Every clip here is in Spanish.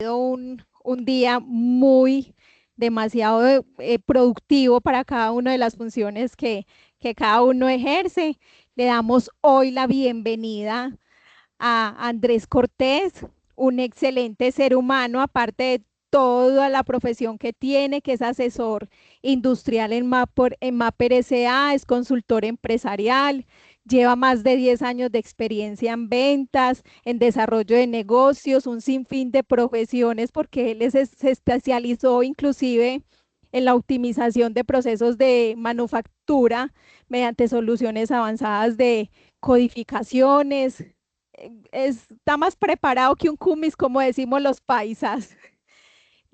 Un día demasiado productivo para cada una de las funciones que cada uno ejerce. Le damos hoy la bienvenida a Andrés Cortés, un excelente ser humano, aparte de toda la profesión que tiene, que es asesor industrial en Mapper S.A., es consultor empresarial, lleva más de 10 años de experiencia en ventas, en desarrollo de negocios, un sinfín de profesiones, porque se especializó inclusive en la optimización de procesos de manufactura mediante soluciones avanzadas de codificaciones. Está más preparado que un cumis, como decimos los paisas.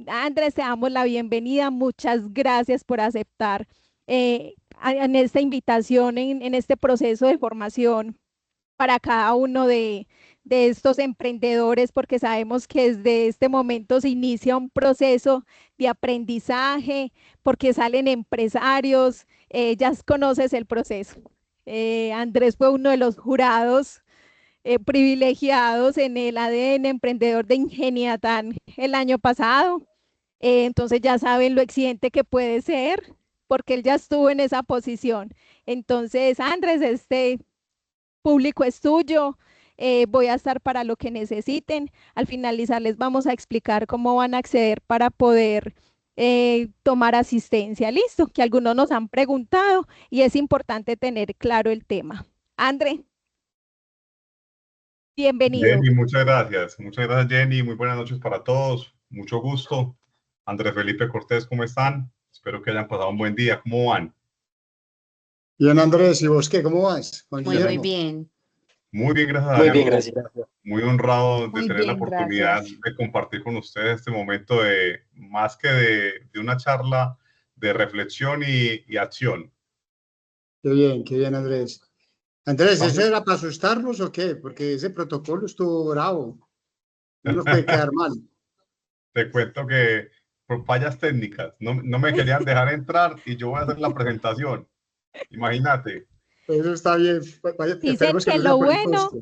Andrés, te damos la bienvenida. Muchas gracias por aceptar en esta invitación, en este proceso de formación para cada uno de estos emprendedores, porque sabemos que desde este momento se inicia un proceso de aprendizaje, porque salen empresarios, ya conoces el proceso. Andrés fue uno de los jurados privilegiados en el ADN Emprendedor de Ingeniatán el año pasado. Entonces ya saben lo exigente que puede ser, porque él ya estuvo en esa posición. Entonces, Andrés, este público es tuyo. Voy a estar para lo que necesiten. Al finalizar les vamos a explicar cómo van a acceder para poder tomar asistencia. Listo, que algunos nos han preguntado y es importante tener claro el tema. André, bienvenido. Jenny, muchas gracias. Muchas gracias, Jenny. Muy buenas noches para todos. Mucho gusto. Andrés Felipe Cortés, ¿cómo están? Espero que hayan pasado un buen día. ¿Cómo van? Bien, Andrés, ¿y vos qué? ¿Cómo vas, Juan Muy Guillermo? bien. Muy bien, gracias a Muy Dios. bien, gracias. Muy honrado de Muy tener la bien, oportunidad gracias. de compartir con ustedes este momento de más que de una charla de reflexión y acción. Qué bien, Andrés. Andrés, ¿eso Vamos. era para asustarnos o qué? Porque ese protocolo estuvo bravo. No nos puede quedar mal. Te cuento que por fallas técnicas no me querían dejar entrar y yo voy a hacer la presentación. Imagínate. Eso está bien. Dicen Esperemos que que no sea lo por el bueno costo.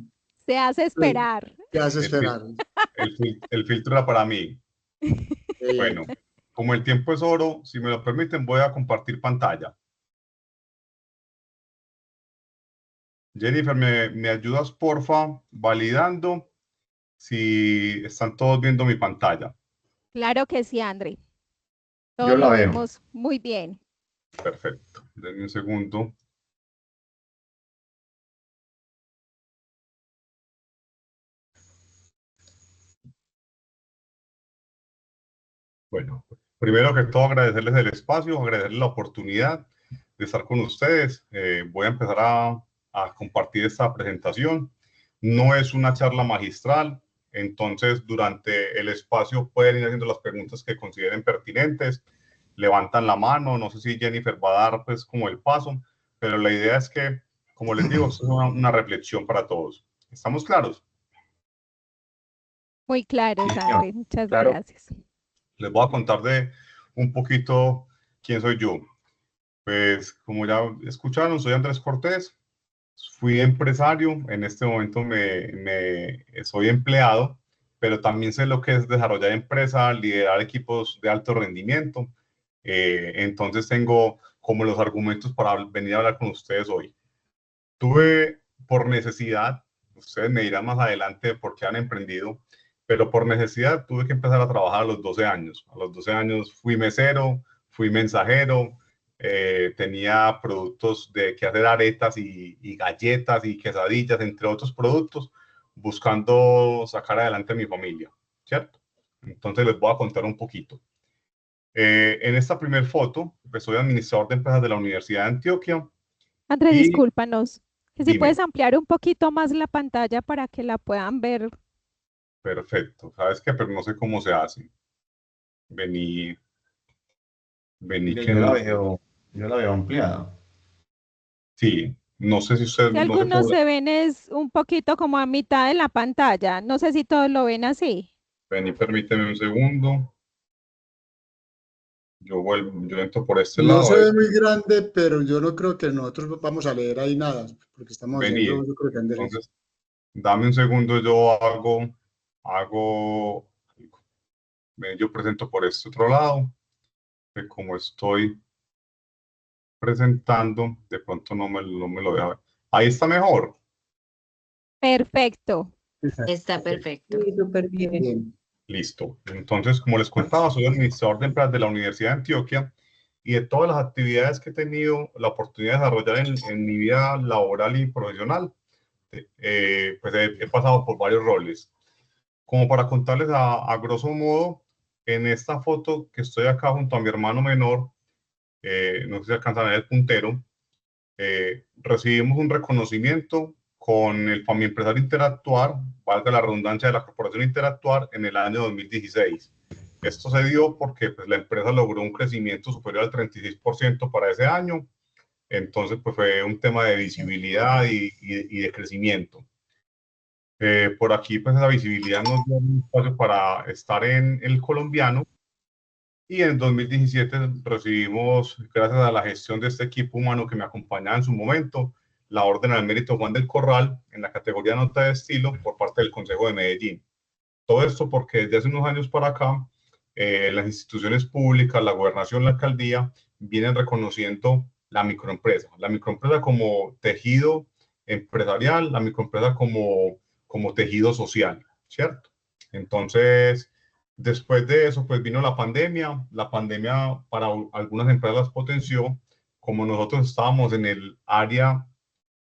se hace Sí, esperar. te hace El, esperar. el filtro era para mí. Qué bien. Bueno, como el tiempo es oro, si me lo permiten, voy a compartir pantalla. Jennifer, ¿me ayudas, porfa, validando si están todos viendo mi pantalla? Claro que sí, André. Yo Todos la lo veo. vemos muy bien. Perfecto. Denme un segundo. Bueno, primero que todo agradecerles el espacio, agradecerles la oportunidad de estar con ustedes. Voy a empezar a compartir esta presentación. No es una charla magistral, entonces durante el espacio pueden ir haciendo las preguntas que consideren pertinentes, levantan la mano, no sé si Jennifer va a dar pues como el paso, pero la idea es que, como les digo, esto es una reflexión para todos. ¿Estamos claros? Muy claros, Sí, señor. André. Muchas Claro. gracias. Les voy a contar de un poquito quién soy yo. Pues como ya escucharon, soy Andrés Cortés, fui empresario, en este momento soy empleado, pero también sé lo que es desarrollar empresas, liderar equipos de alto rendimiento. Entonces tengo como los argumentos para venir a hablar con ustedes hoy. Tuve por necesidad, ustedes me dirán más adelante por qué han emprendido, pero por necesidad tuve que empezar a trabajar a los 12 años. A los 12 años fui mesero, fui mensajero, tenía productos de que hacer aretas y galletas y quesadillas, entre otros productos, buscando sacar adelante a mi familia, ¿cierto? Entonces les voy a contar un poquito. En esta primera foto, pues soy administrador de empresas de la Universidad de Antioquia André, y discúlpanos. Que si dime. puedes ampliar un poquito más la pantalla para que la puedan ver. Perfecto. ¿Sabes qué? Pero no sé cómo se hace. Vení, vení Mire, que no. yo la veo ampliada. Sí, no sé si usted, Si no sé algunos cómo. se ven es un poquito como a mitad de la pantalla. No sé si todos lo ven así. Vení, permíteme un segundo. Yo vuelvo, yo entro por este No lado. se A ver. ve muy grande, pero yo no creo que nosotros vamos a leer ahí nada, porque estamos Vení. oyendo, yo creo que Andrés. Entonces, dame un segundo, yo hago. yo presento por este otro lado, que como estoy presentando, de pronto no me lo deja ver. Ahí está mejor. Perfecto. Está perfecto. Sí, súper bien. Bien. Listo. Entonces, como les contaba, soy administrador de empresas de la Universidad de Antioquia y de todas las actividades que he tenido la oportunidad de desarrollar en mi vida laboral y profesional, pues he pasado por varios roles. Como para contarles a grosso modo, en esta foto que estoy acá junto a mi hermano menor, no sé si alcanzan a ver el puntero, recibimos un reconocimiento con el Fami Empresario Interactuar, valga la redundancia de la Corporación Interactuar, en el año 2016. Esto se dio porque pues, la empresa logró un crecimiento superior al 36% para ese año. Entonces, pues fue un tema de visibilidad y de crecimiento. Por aquí, pues esa visibilidad nos dio un espacio para estar en el colombiano. Y en 2017 recibimos, gracias a la gestión de este equipo humano que me acompañaba en su momento, la Orden al Mérito Juan del Corral en la categoría Nota de Estilo por parte del Consejo de Medellín. Todo esto porque desde hace unos años para acá, las instituciones públicas, la gobernación, la alcaldía, vienen reconociendo la microempresa como tejido empresarial, la microempresa como tejido social, ¿cierto? Entonces, después de eso, pues vino la pandemia para algunas empresas las potenció, como nosotros estábamos en el área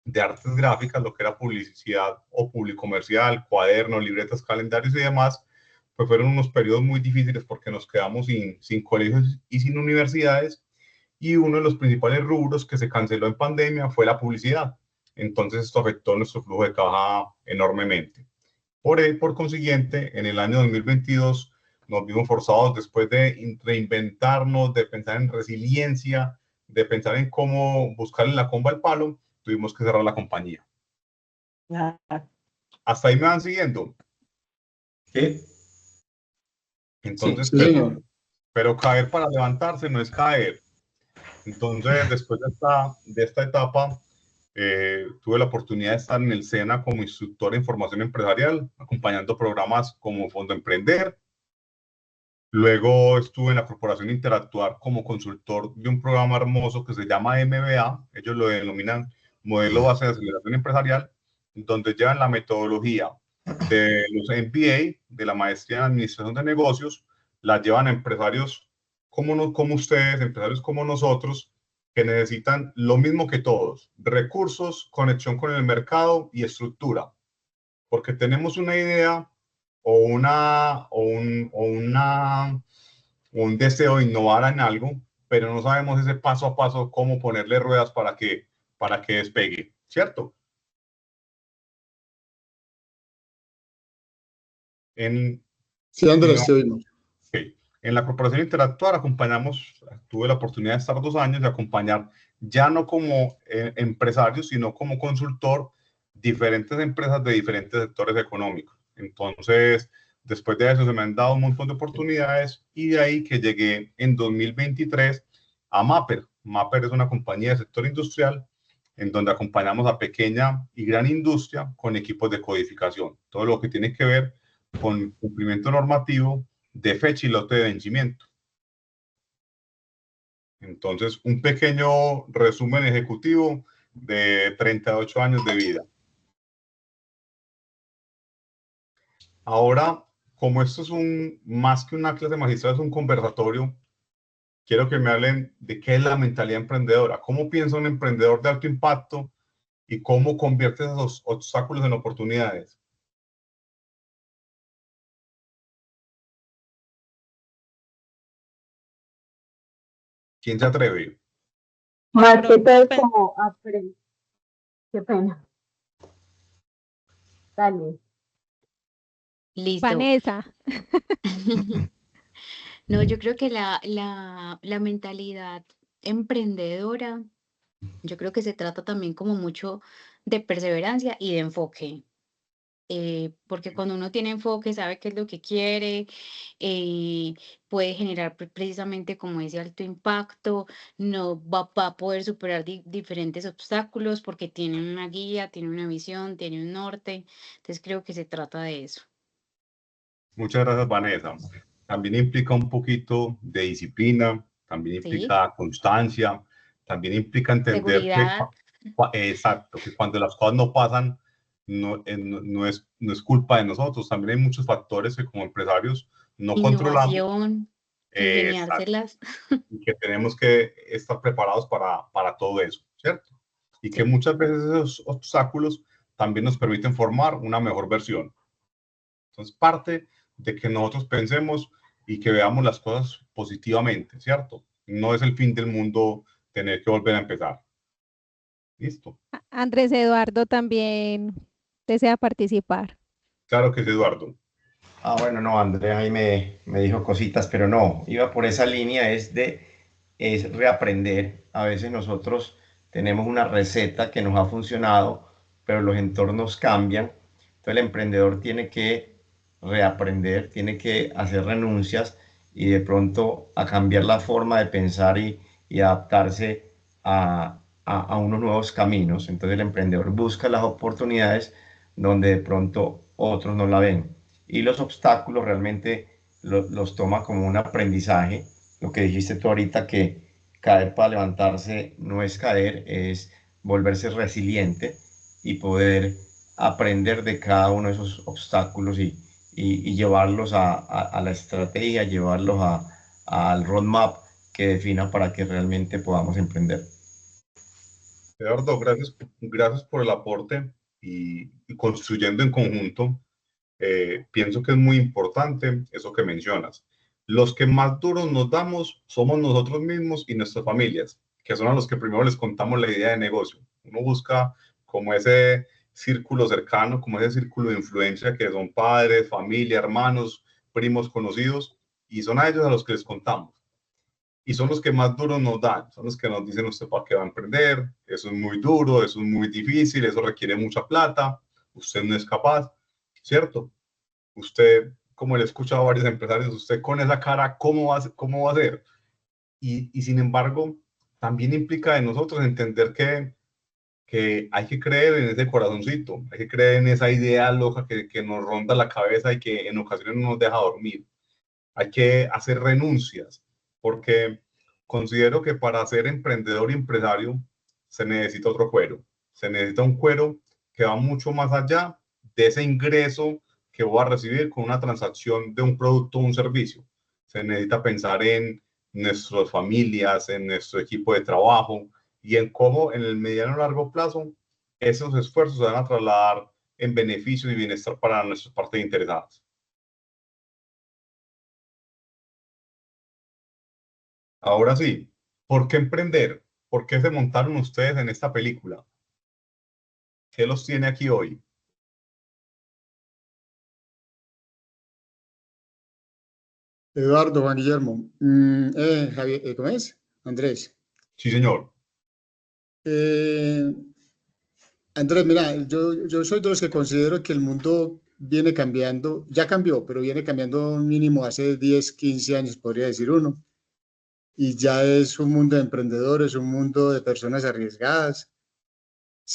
de artes gráficas, lo que era publicidad o publicomercial, cuadernos, libretas, calendarios y demás, pues fueron unos periodos muy difíciles porque nos quedamos sin colegios y sin universidades, y uno de los principales rubros que se canceló en pandemia fue la publicidad. Entonces esto afectó nuestro flujo de caja enormemente. Por consiguiente, en el año 2022 nos vimos forzados, después de reinventarnos, de pensar en resiliencia, de pensar en cómo buscarle la comba al palo, tuvimos que cerrar la compañía. Ah, Hasta ahí me van siguiendo. Sí. Entonces, Sí, señor. pero caer para levantarse no es caer. Entonces, después de esta etapa, tuve la oportunidad de estar en el SENA como instructor en formación empresarial, acompañando programas como Fondo Emprender. Luego estuve en la Corporación Interactuar como consultor de un programa hermoso que se llama MBA, ellos lo denominan Modelo Base de Aceleración Empresarial, donde llevan la metodología de los MBA, de la Maestría en Administración de Negocios, la llevan a empresarios como ustedes, empresarios como nosotros, que necesitan lo mismo que todos, recursos, conexión con el mercado y estructura, porque tenemos una idea un deseo de innovar en algo, pero no sabemos ese paso a paso cómo ponerle ruedas para que despegue, ¿cierto? Sí, Andrés, te oímos. Okay. En la Corporación Interactuar tuve la oportunidad de estar 2 años de acompañar, ya no como empresario, sino como consultor, diferentes empresas de diferentes sectores económicos. Entonces, después de eso se me han dado un montón de oportunidades y de ahí que llegué en 2023 a Mapper. Mapper es una compañía del sector industrial en donde acompañamos a pequeña y gran industria con equipos de codificación. Todo lo que tiene que ver con cumplimiento normativo de fecha y lote de vencimiento. Entonces, un pequeño resumen ejecutivo de 38 años de vida. Ahora, como esto es más que una clase magistral, es un conversatorio, quiero que me hablen de qué es la mentalidad emprendedora, cómo piensa un emprendedor de alto impacto y cómo convierte esos obstáculos en oportunidades. ¿Quién se atreve? más que todo es como aprender. Qué pena. Dale. Listo. Vanessa. No, yo creo que la mentalidad emprendedora, yo creo que se trata también como mucho de perseverancia y de enfoque. Porque cuando uno tiene enfoque, sabe qué es lo que quiere, puede generar precisamente como ese alto impacto, no va a poder superar diferentes obstáculos porque tiene una guía, tiene una visión, tiene un norte. Entonces creo que se trata de eso. Muchas gracias, Vanessa. también implica un poquito de disciplina, también Sí, implica constancia, también implica entender que, seguridad. exacto, que cuando las cosas no pasan, no es culpa de nosotros. También hay muchos factores que como empresarios no controlamos. Innovación, Exacto, ingeniárselas. y que tenemos que estar preparados para todo eso, ¿cierto? Y que Sí, muchas veces esos obstáculos también nos permiten formar una mejor versión. Entonces, parte de que nosotros pensemos y que veamos las cosas positivamente, ¿cierto? No es el fin del mundo tener que volver a empezar. ¿Listo? Andrés Eduardo también desea participar. Claro que sí, Eduardo. Ah, bueno, no, Andrea ahí me dijo cositas, pero no, iba por esa línea, es reaprender. A veces nosotros tenemos una receta que nos ha funcionado, pero los entornos cambian. Entonces el emprendedor tiene que reaprender, tiene que hacer renuncias y de pronto a cambiar la forma de pensar y adaptarse a unos nuevos caminos. Entonces el emprendedor busca las oportunidades donde de pronto otros no la ven y los obstáculos realmente los toma como un aprendizaje. Lo que dijiste tú ahorita, que caer para levantarse no es caer, es volverse resiliente y poder aprender de cada uno de esos obstáculos y llevarlos a la estrategia, llevarlos al roadmap que defina para que realmente podamos emprender. Eduardo, gracias por el aporte y construyendo en conjunto. Pienso que es muy importante eso que mencionas. Los que más duros nos damos somos nosotros mismos y nuestras familias, que son a los que primero les contamos la idea de negocio. Uno busca como ese círculo cercano, como ese círculo de influencia que son padres, familia, hermanos, primos, conocidos, y son a ellos a los que les contamos. Y son los que más duros nos dan, son los que nos dicen usted para qué va a emprender, eso es muy duro, eso es muy difícil, eso requiere mucha plata, usted no es capaz, ¿cierto? Usted, como le he escuchado a varios empresarios, usted con esa cara, cómo va a ser? Y sin embargo, también implica de nosotros entender que hay que creer en ese corazoncito, hay que creer en esa idea loca que nos ronda la cabeza y que en ocasiones no nos deja dormir. Hay que hacer renuncias, porque considero que para ser emprendedor y empresario se necesita otro cuero. Se necesita un cuero que va mucho más allá de ese ingreso que voy a recibir con una transacción de un producto o un servicio. Se necesita pensar en nuestras familias, en nuestro equipo de trabajo y en cómo en el mediano y largo plazo esos esfuerzos se van a trasladar en beneficio y bienestar para nuestras partes interesadas. Ahora sí, ¿por qué emprender? ¿Por qué se montaron ustedes en esta película? ¿Qué los tiene aquí hoy? Eduardo, Juan Guillermo. Javier, ¿cómo es? Andrés. Sí, señor. Eh, Andrés, mira, yo soy de los que considero que el mundo viene cambiando, ya cambió, pero viene cambiando mínimo hace 10, 15 años, podría decir uno. Y ya es un mundo de emprendedores, un mundo de personas arriesgadas.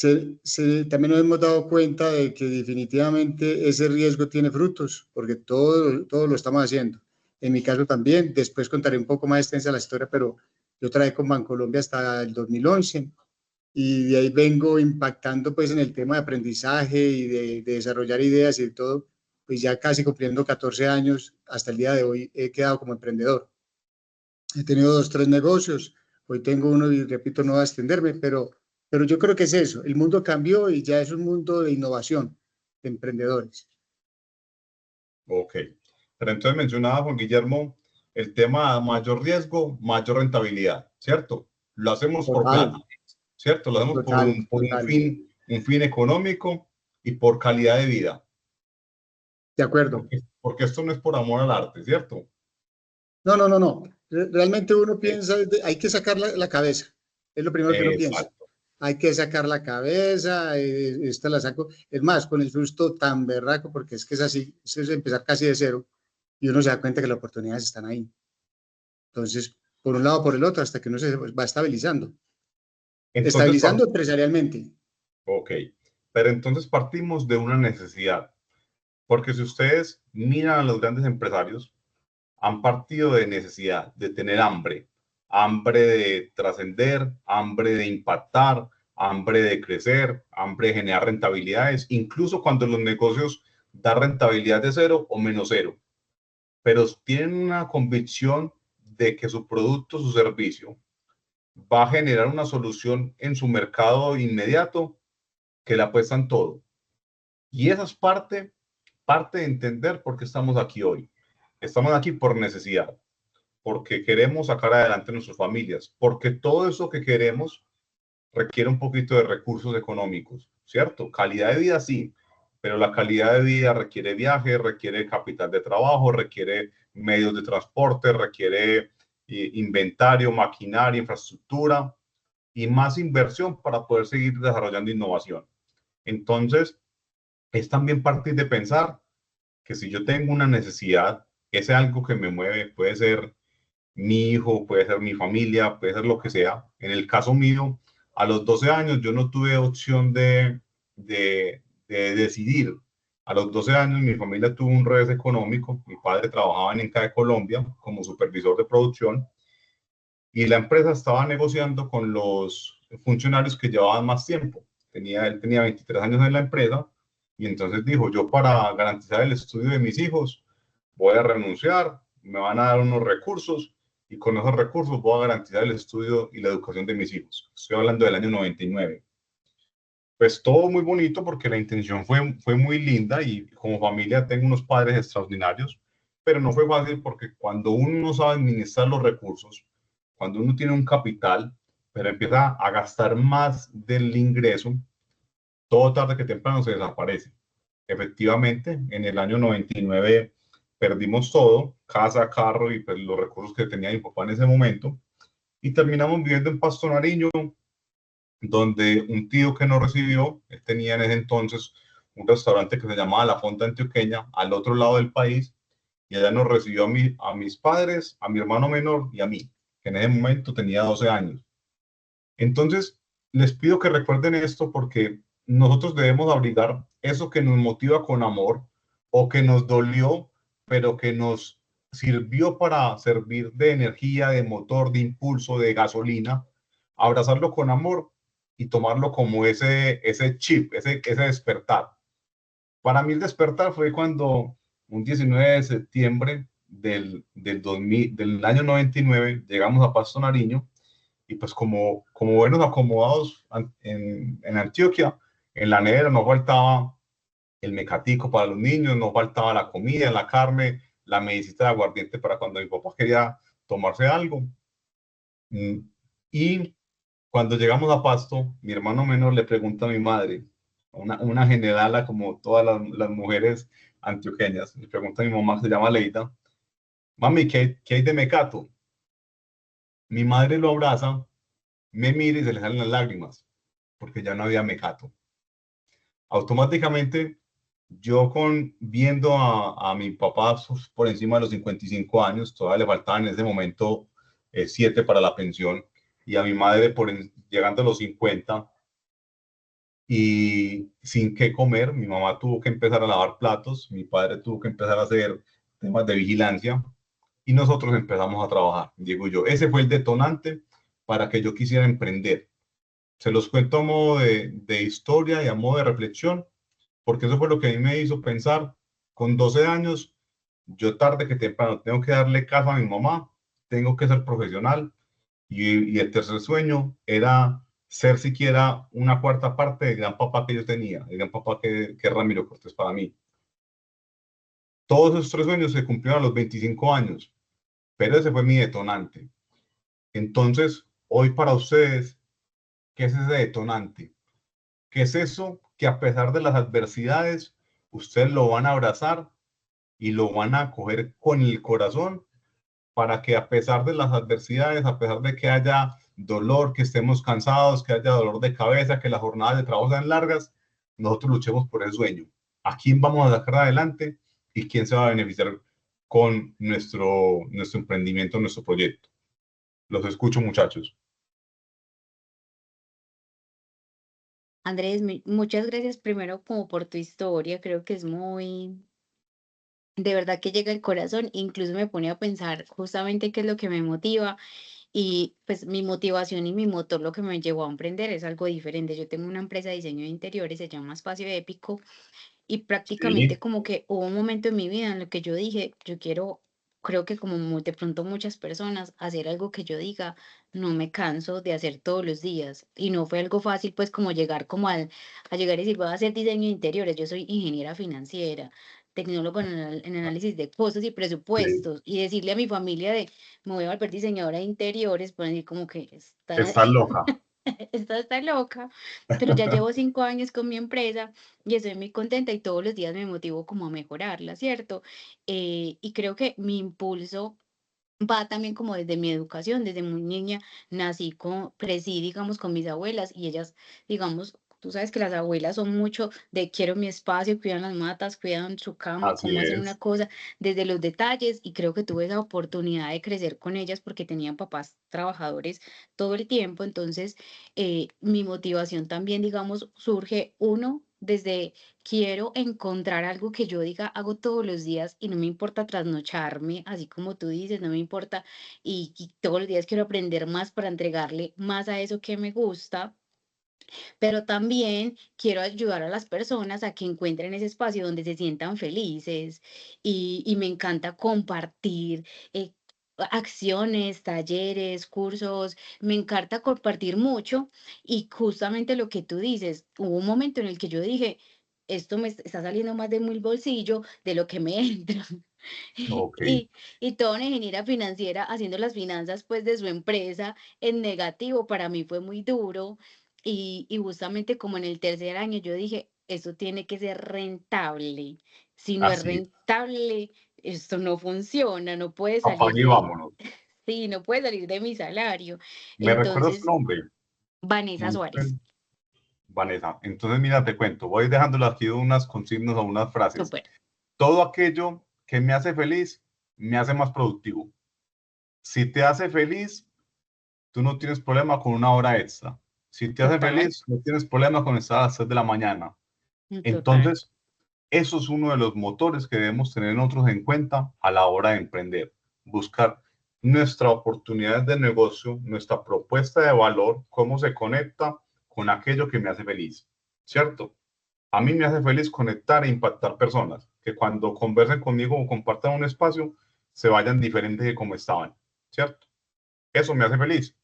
También nos hemos dado cuenta de que definitivamente ese riesgo tiene frutos, porque todo lo estamos haciendo. En mi caso también, después contaré un poco más extensa la historia, pero yo trabajé con Bancolombia hasta el 2011 y de ahí vengo impactando pues en el tema de aprendizaje y de desarrollar ideas y de todo, pues ya casi cumpliendo 14 años, hasta el día de hoy he quedado como emprendedor. He tenido 2, 3 negocios, hoy tengo uno y repito, no va a extenderme, pero yo creo que es eso, el mundo cambió y ya es un mundo de innovación, de emprendedores. Ok. Pero entonces mencionaba Juan Guillermo el tema mayor riesgo, mayor rentabilidad, ¿cierto? Lo hacemos por Total, plata, ¿cierto? Lo hacemos total, por total. un fin económico y por calidad de vida. De acuerdo. Porque esto no es por amor al arte, ¿cierto? No, no, no, no. Realmente uno piensa, hay que sacar la cabeza. Es lo primero que uno piensa. Exacto. Hay que sacar la cabeza, esta la saco. Es más, con el susto tan berraco, porque es que es así, es empezar casi de cero y uno se da cuenta que las oportunidades están ahí. Entonces, por un lado o por el otro, hasta que uno se va estabilizando. Entonces, Estabilizando empresarialmente. ok. Pero entonces partimos de una necesidad. Porque si ustedes miran a los grandes empresarios, han partido de necesidad, de tener hambre, hambre de trascender, hambre de impactar, hambre de crecer, hambre de generar rentabilidades, incluso cuando los negocios dan rentabilidad de 0 o menos 0, pero tienen una convicción de que su producto, su servicio, va a generar una solución en su mercado inmediato, que le apuestan todo. Y esa es parte de entender por qué estamos aquí hoy. Estamos aquí por necesidad, porque queremos sacar adelante nuestras familias, porque todo eso que queremos requiere un poquito de recursos económicos, ¿cierto? Calidad de vida sí, pero la calidad de vida requiere viaje, requiere capital de trabajo, requiere medios de transporte, requiere inventario, maquinaria, infraestructura y más inversión para poder seguir desarrollando innovación. Entonces, es también partir de pensar que si yo tengo una necesidad, ese algo que me mueve, puede ser mi hijo, puede ser mi familia, puede ser lo que sea. En el caso mío, a los 12 años yo no tuve opción de decidir. A los 12 años mi familia tuvo un revés económico. Mi padre trabajaba en Inca de Colombia como supervisor de producción y la empresa estaba negociando con los funcionarios que llevaban más tiempo. Él tenía 23 años en la empresa y entonces dijo, yo para garantizar el estudio de mis hijos voy a renunciar, me van a dar unos recursos y con esos recursos voy a garantizar el estudio y la educación de mis hijos. Estoy hablando del año 99. Pues todo muy bonito porque la intención fue muy linda y como familia tengo unos padres extraordinarios, pero no fue fácil porque cuando uno no sabe administrar los recursos, cuando uno tiene un capital, pero empieza a gastar más del ingreso, todo tarde que temprano se desaparece. Efectivamente, en el año 99 perdimos todo, casa, carro y pues, los recursos que tenía mi papá en ese momento, y terminamos viviendo en Pasto Nariño, donde un tío que nos recibió, él tenía en ese entonces un restaurante que se llamaba La Fonda Antioqueña, al otro lado del país, y allá nos recibió a mis padres, a mi hermano menor y a mí, que en ese momento tenía 12 años. Entonces, les pido que recuerden esto porque nosotros debemos abrigar eso que nos motiva con amor o que nos dolió, pero que nos sirvió para servir de energía, de motor, de impulso, de gasolina, abrazarlo con amor y tomarlo como ese chip, ese despertar. Para mí el despertar fue cuando un 19 de septiembre del año 99 llegamos a Pasto Nariño y pues como buenos acomodados en Antioquia, en la nevera nos faltaba el mecatico para los niños, nos faltaba la comida, la carne, la medicina de aguardiente para cuando mi papá quería tomarse algo. Y cuando llegamos a Pasto, mi hermano menor le pregunta a mi madre, una generala como todas las mujeres antioqueñas, le pregunta a mi mamá, que se llama Leida, mami, ¿qué hay de mecato? Mi madre lo abraza, me mira y se le salen las lágrimas, porque ya no había mecato. Automáticamente, yo viendo a mi papá por encima de los 55 años, todavía le faltaban en ese momento 7 para la pensión, y a mi madre llegando a los 50, y sin qué comer, mi mamá tuvo que empezar a lavar platos, mi padre tuvo que empezar a hacer temas de vigilancia y nosotros empezamos a trabajar, digo yo. Ese fue el detonante para que yo quisiera emprender. Se los cuento a modo de historia y a modo de reflexión, porque eso fue lo que a mí me hizo pensar. Con 12 años, yo tarde que temprano tengo que darle casa a mi mamá, tengo que ser profesional y el tercer sueño era ser siquiera una cuarta parte del gran papá que yo tenía, el gran papá que es Ramiro Cortés para mí. Todos esos 3 sueños se cumplieron a los 25 años, pero ese fue mi detonante. Entonces, hoy para ustedes, ¿qué es ese detonante? ¿Qué es eso que a pesar de las adversidades, ustedes lo van a abrazar y lo van a coger con el corazón para que a pesar de las adversidades, a pesar de que haya dolor, que estemos cansados, que haya dolor de cabeza, que las jornadas de trabajo sean largas, nosotros luchemos por el sueño? ¿A quién vamos a sacar adelante y quién se va a beneficiar con nuestro emprendimiento, nuestro proyecto? Los escucho, muchachos. Andrés, muchas gracias primero como por tu historia, creo que es muy, de verdad que llega el corazón, incluso me pone a pensar justamente qué es lo que me motiva y pues mi motivación y mi motor, lo que me llevó a emprender es algo diferente. Yo tengo una empresa de diseño de interiores, se llama Espacio Épico y prácticamente Sí, como que hubo un momento en mi vida en el que yo dije, yo quiero, creo que como de pronto muchas personas, hacer algo que yo diga, no me canso de hacer todos los días. Y no fue algo fácil, pues como llegar como a llegar y decir, voy a hacer diseño de interiores. Yo soy ingeniera financiera, tecnólogo en análisis de costos y sí, presupuestos. Y decirle a mi familia de, me voy a volver diseñadora de interiores, pueden decir como que está, está loca. esta está loca. Pero ya llevo 5 años con mi empresa y estoy muy contenta y todos los días me motivo como a mejorarla, ¿cierto? Y creo que mi impulso va también como desde mi educación, desde muy niña nací crecí, digamos, con mis abuelas y ellas, digamos, tú sabes que las abuelas son mucho de quiero mi espacio, cuidan las matas, cuidan su cama, Así cómo hacen una es. cosa, desde los detalles y creo que tuve esa oportunidad de crecer con ellas porque tenían papás trabajadores todo el tiempo, entonces mi motivación también, digamos, surge uno desde quiero encontrar algo que yo diga, hago todos los días y no me importa trasnocharme, así como tú dices, no me importa, y todos los días quiero aprender más para entregarle más a eso que me gusta, pero también quiero ayudar a las personas a que encuentren ese espacio donde se sientan felices y me encanta compartir. Acciones, talleres, cursos, me encanta compartir mucho y justamente lo que tú dices, hubo un momento en el que yo dije, esto me está saliendo más de mi bolsillo de lo que me entra. Ok, Y toda una ingeniera financiera haciendo las finanzas pues de su empresa en negativo, para mí fue muy duro. Y justamente como en el tercer año yo dije, esto tiene que ser rentable. Si no es así es. rentable, esto no funciona, no puede salir Apague y de, vámonos. sí, no puede salir de mi salario. ¿Me recuerdas tu Entonces, nombre? Vanessa Suárez, Manuel. Vanessa. Entonces, mira, te cuento. Voy dejándole aquí unas consignas o unas frases. súper, Todo aquello que me hace feliz, me hace más productivo. Si te hace feliz, tú no tienes problema con una hora extra. Si te hace total, feliz, no tienes problema con estar a las 6 de la mañana. total. Entonces, eso es uno de los motores que debemos tener nosotros en cuenta a la hora de emprender. Buscar nuestra oportunidad de negocio, nuestra propuesta de valor, cómo se conecta con aquello que me hace feliz, ¿cierto? A mí me hace feliz conectar e impactar personas, que cuando conversen conmigo o compartan un espacio, se vayan diferentes de como estaban, ¿cierto? Eso me hace feliz.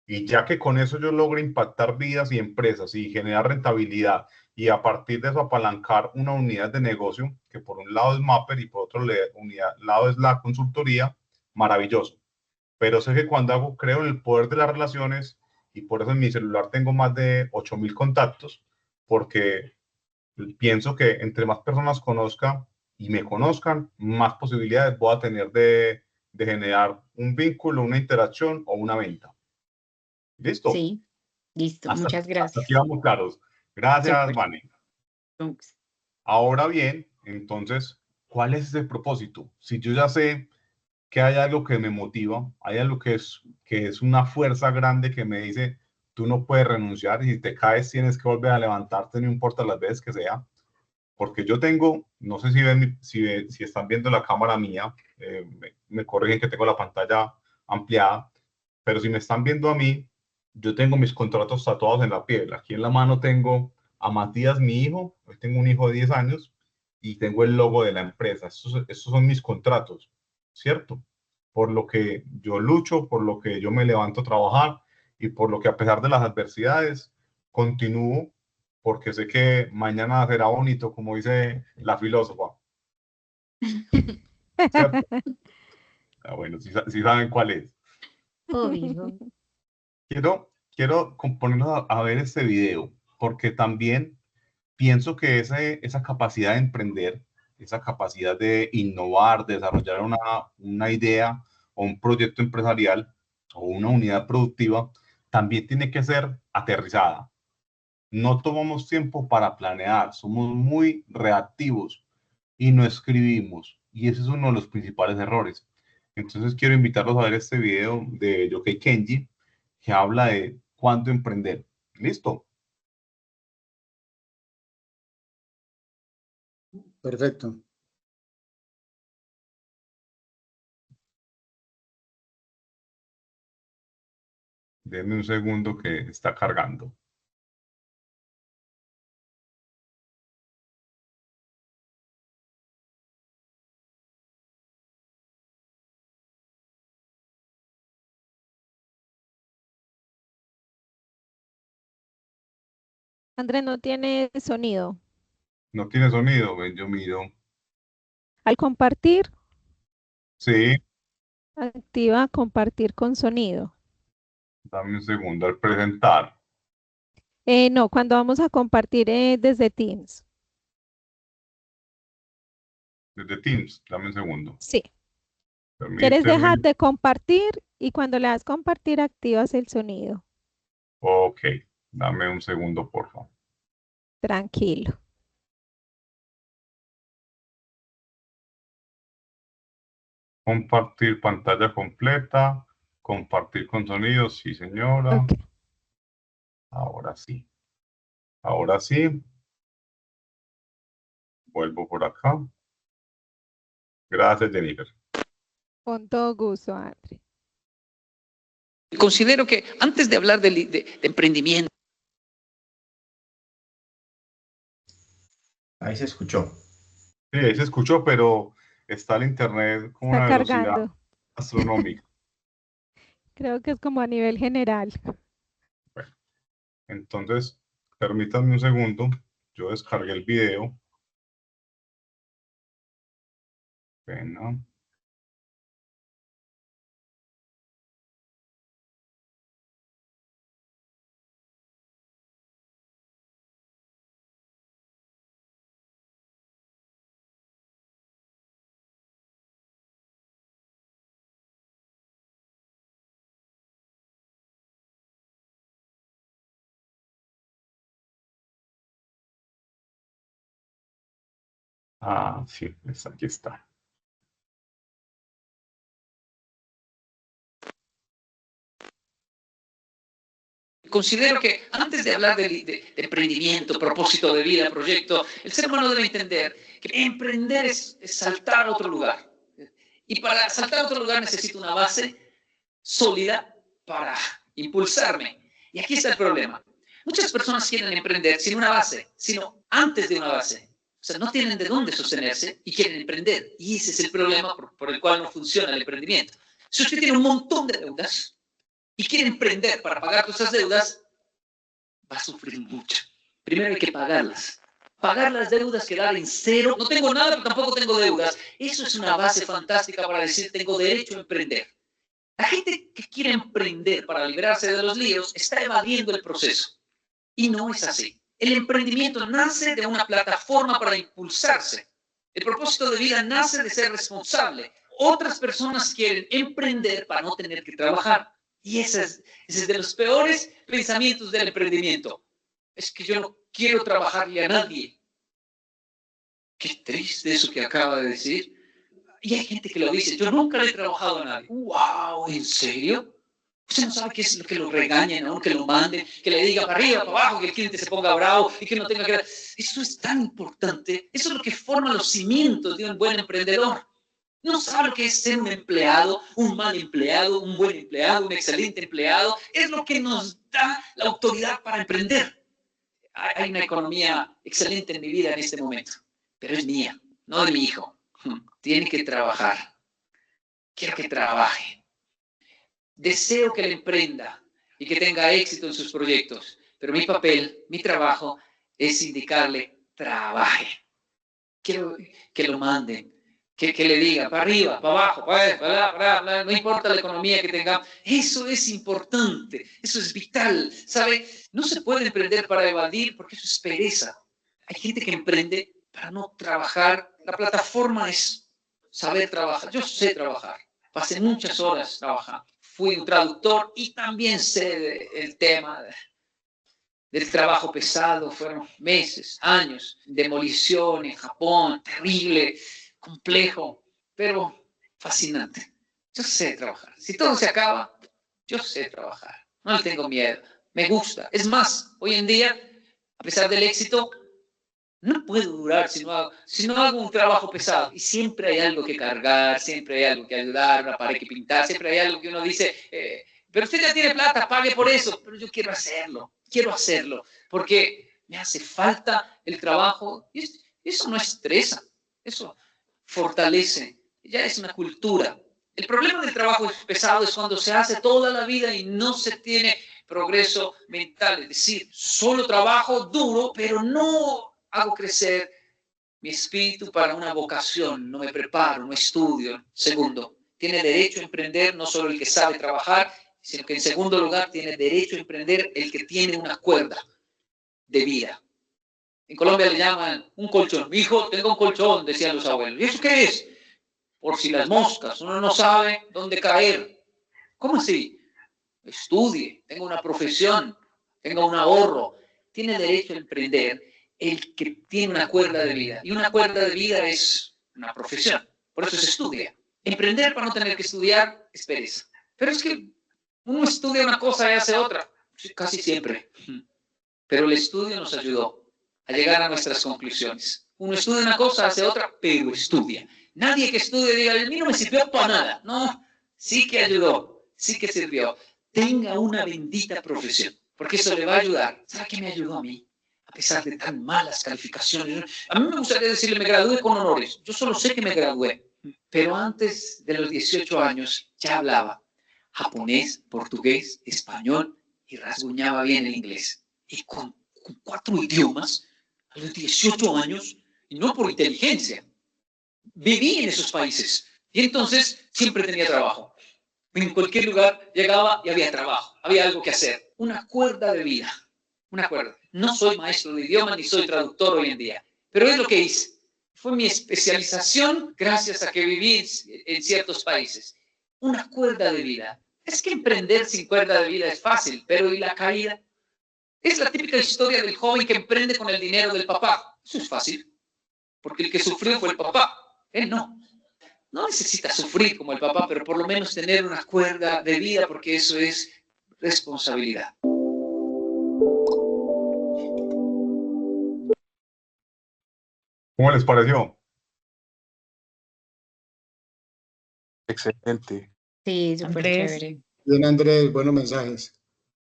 Y ya que con eso yo logro impactar vidas y empresas y generar rentabilidad y a partir de eso apalancar una unidad de negocio, que por un lado es Mapper y por otro lado es la consultoría, maravilloso. Pero sé que cuando creo en el poder de las relaciones y por eso en mi celular tengo más de 8.000 contactos, porque pienso que entre más personas conozca y me conozcan, más posibilidades voy a tener de generar un vínculo, una interacción o una venta. ¿Listo? Sí, listo, Hasta, muchas hasta aquí gracias. vamos claros. Gracias, Súper. Vane. Ups. Ahora bien, entonces, ¿cuál es ese propósito? Si yo ya sé que hay algo que me motiva, hay algo que es una fuerza grande que me dice, tú no puedes renunciar y si te caes tienes que volver a levantarte, no importa las veces que sea. Porque yo tengo, no sé si, si están viendo la cámara mía, me corrigen que tengo la pantalla ampliada, pero si me están viendo a mí, yo tengo mis contratos tatuados en la piel. Aquí en la mano tengo a Matías, mi hijo, hoy tengo un hijo de 10 años y tengo el logo de la empresa. Estos son mis contratos, ¿cierto? Por lo que yo lucho, por lo que yo me levanto a trabajar y por lo que a pesar de las adversidades, continúo porque sé que mañana será bonito, como dice la filósofa, ¿cierto? Ah, bueno, si saben cuál es. Obvio. Quiero ponernos a ver este video, porque también pienso que esa capacidad de emprender, esa capacidad de innovar, de desarrollar una idea o un proyecto empresarial o una unidad productiva, también tiene que ser aterrizada. No tomamos tiempo para planear, somos muy reactivos y no escribimos. Y ese es uno de los principales errores. Entonces quiero invitarlos a ver este video de Yohei Kenji que habla de cuándo emprender. ¿Listo? Perfecto. Denme un segundo que está cargando. Andrés no tiene sonido. No tiene sonido, ven, yo miro. Al compartir, Sí, activa compartir con sonido. dame un segundo. Al presentar, No, cuando vamos a compartir desde Teams. desde Teams, dame un segundo. Sí. ¿Quieres Permíteme. dejar de compartir? Y cuando le das compartir, activas el sonido. Ok, dame un segundo, por favor. Tranquilo. Compartir pantalla completa. Compartir con sonido, sí, señora. Ok. Ahora sí. Ahora sí. Vuelvo por acá. Gracias, Jennifer. Con todo gusto, Andrés. Considero que antes de hablar de emprendimiento. Ahí se escuchó. Sí, ahí se escuchó, pero está el internet con Está una velocidad cargando. astronómica. Creo que es como a nivel general. Bueno, entonces, permítanme un segundo. Yo descargué el video. Pena. Ah, sí, aquí está. Considero que antes de hablar de emprendimiento, propósito de vida, proyecto, el ser humano debe entender que emprender es saltar a otro lugar. Y para saltar a otro lugar necesito una base sólida para impulsarme. Y aquí está el problema. Muchas personas quieren emprender sin una base, sino antes de una base. O sea, no tienen de dónde sostenerse y quieren emprender. Y ese es el problema por el cual no funciona el emprendimiento. Si usted tiene un montón de deudas y quiere emprender para pagar todas esas deudas, va a sufrir mucho. Primero hay que pagarlas. Pagar las deudas, quedar en cero. No tengo nada, pero tampoco tengo deudas. Eso es una base fantástica para decir, tengo derecho a emprender. La gente que quiere emprender para librarse de los líos está evadiendo el proceso. Y no es así. El emprendimiento nace de una plataforma para impulsarse. El propósito de vida nace de ser responsable. Otras personas quieren emprender para no tener que trabajar. Y ese es de los peores pensamientos del emprendimiento. Es que yo no quiero trabajarle a nadie. Qué triste eso que acaba de decir. Y hay gente que lo dice, yo nunca le he trabajado a nadie. ¡Wow! ¿En serio? Usted no sabe qué es lo que lo regañen, ¿no? Que lo manden, que le digan para arriba, para abajo, que el cliente se ponga bravo y que no tenga que... Eso es tan importante. Eso es lo que forma los cimientos de un buen emprendedor. No sabe lo que es ser un empleado, un mal empleado, un buen empleado, un excelente empleado. Es lo que nos da la autoridad para emprender. Hay una economía excelente en mi vida en este momento, pero es mía, no de mi hijo. Tiene que trabajar. Quiero que trabaje. Deseo que le emprenda y que tenga éxito en sus proyectos, pero mi papel, mi trabajo es indicarle, trabaje. Quiero que lo manden, que le digan, para arriba, para abajo, para no importa la economía que tengamos. Eso es importante, eso es vital, ¿sabe? No se puede emprender para evadir porque eso es pereza. Hay gente que emprende para no trabajar. La plataforma es saber trabajar. Yo sé trabajar. Pasé muchas horas trabajando. Fui un traductor y también sé el tema del trabajo pesado. Fueron meses, años, demolición en Japón, terrible, complejo, pero fascinante. Yo sé trabajar. Si todo se acaba, yo sé trabajar. No le tengo miedo. Me gusta. Es más, hoy en día, a pesar del éxito, no puedo durar si no hago un trabajo pesado. Y siempre hay algo que cargar, siempre hay algo que ayudar, una pared que pintar, siempre hay algo que uno dice, pero usted ya tiene plata, pague por eso. Pero yo quiero hacerlo, porque me hace falta el trabajo. Y eso no estresa, eso fortalece, ya es una cultura. El problema del trabajo pesado es cuando se hace toda la vida y no se tiene progreso mental, es decir, solo trabajo duro, pero no hago crecer mi espíritu para una vocación, no me preparo, no estudio. Segundo, tiene derecho a emprender no solo el que sabe trabajar, sino que en segundo lugar tiene derecho a emprender el que tiene una cuerda de vida. En Colombia le llaman un colchón. Mi hijo, tengo un colchón, decían los abuelos. ¿Y eso qué es? Por si las moscas, uno no sabe dónde caer. ¿Cómo así? Estudie, tenga una profesión, tenga un ahorro. Tiene derecho a emprender el que tiene una cuerda de vida. Y una cuerda de vida es una profesión. Por eso se estudia. Emprender para no tener que estudiar es pereza. Pero es que uno estudia una cosa y hace otra. Casi siempre. Pero el estudio nos ayudó a llegar a nuestras conclusiones. Uno estudia una cosa, hace otra, pero estudia. Nadie que estudie diga, a mí no me sirvió para nada. No, sí que ayudó, sí que sirvió. Tenga una bendita profesión, porque eso le va a ayudar. ¿Sabe qué me ayudó a mí? A pesar de tan malas calificaciones. A mí me gustaría decirle, me gradué con honores. Yo solo sé que me gradué. Pero antes de los 18 años ya hablaba japonés, portugués, español y rasguñaba bien el inglés. Y con 4 idiomas, a los 18 años, y no por inteligencia. Viví en esos países y entonces siempre tenía trabajo. En cualquier lugar llegaba y había trabajo, había algo que hacer. Una cuerda de vida, una cuerda. No soy maestro de idioma ni soy traductor hoy en día, pero es lo que hice. Fue mi especialización gracias a que viví en ciertos países. Una cuerda de vida. Es que emprender sin cuerda de vida es fácil, pero ¿y la caída? Es la típica historia del joven que emprende con el dinero del papá. Eso es fácil, porque el que sufrió fue el papá. Él no. No necesita sufrir como el papá, pero por lo menos tener una cuerda de vida, porque eso es responsabilidad. ¿Cómo les pareció? Excelente. Sí, súper Andrés, chévere. Bien, Andrés, buenos mensajes.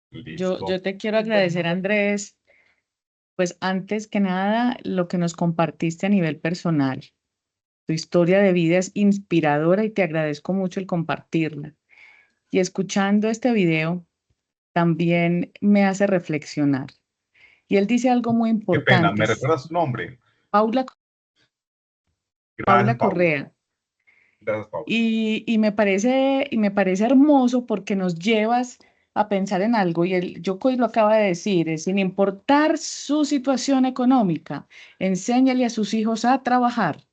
Listo. yo te quiero agradecer, Andrés, pues antes que nada, lo que nos compartiste a nivel personal. Tu historia de vida es inspiradora y te agradezco mucho el compartirla. Y escuchando este video, también me hace reflexionar. Y él dice algo muy Qué pena, importante. ¿me recuerdas su nombre? Paula Gracias, Paula. Correa. Gracias, Paula. Y me parece hermoso porque nos llevas a pensar en algo, y el Yoko lo acaba de decir, sin importar su situación económica, enséñale a sus hijos a trabajar.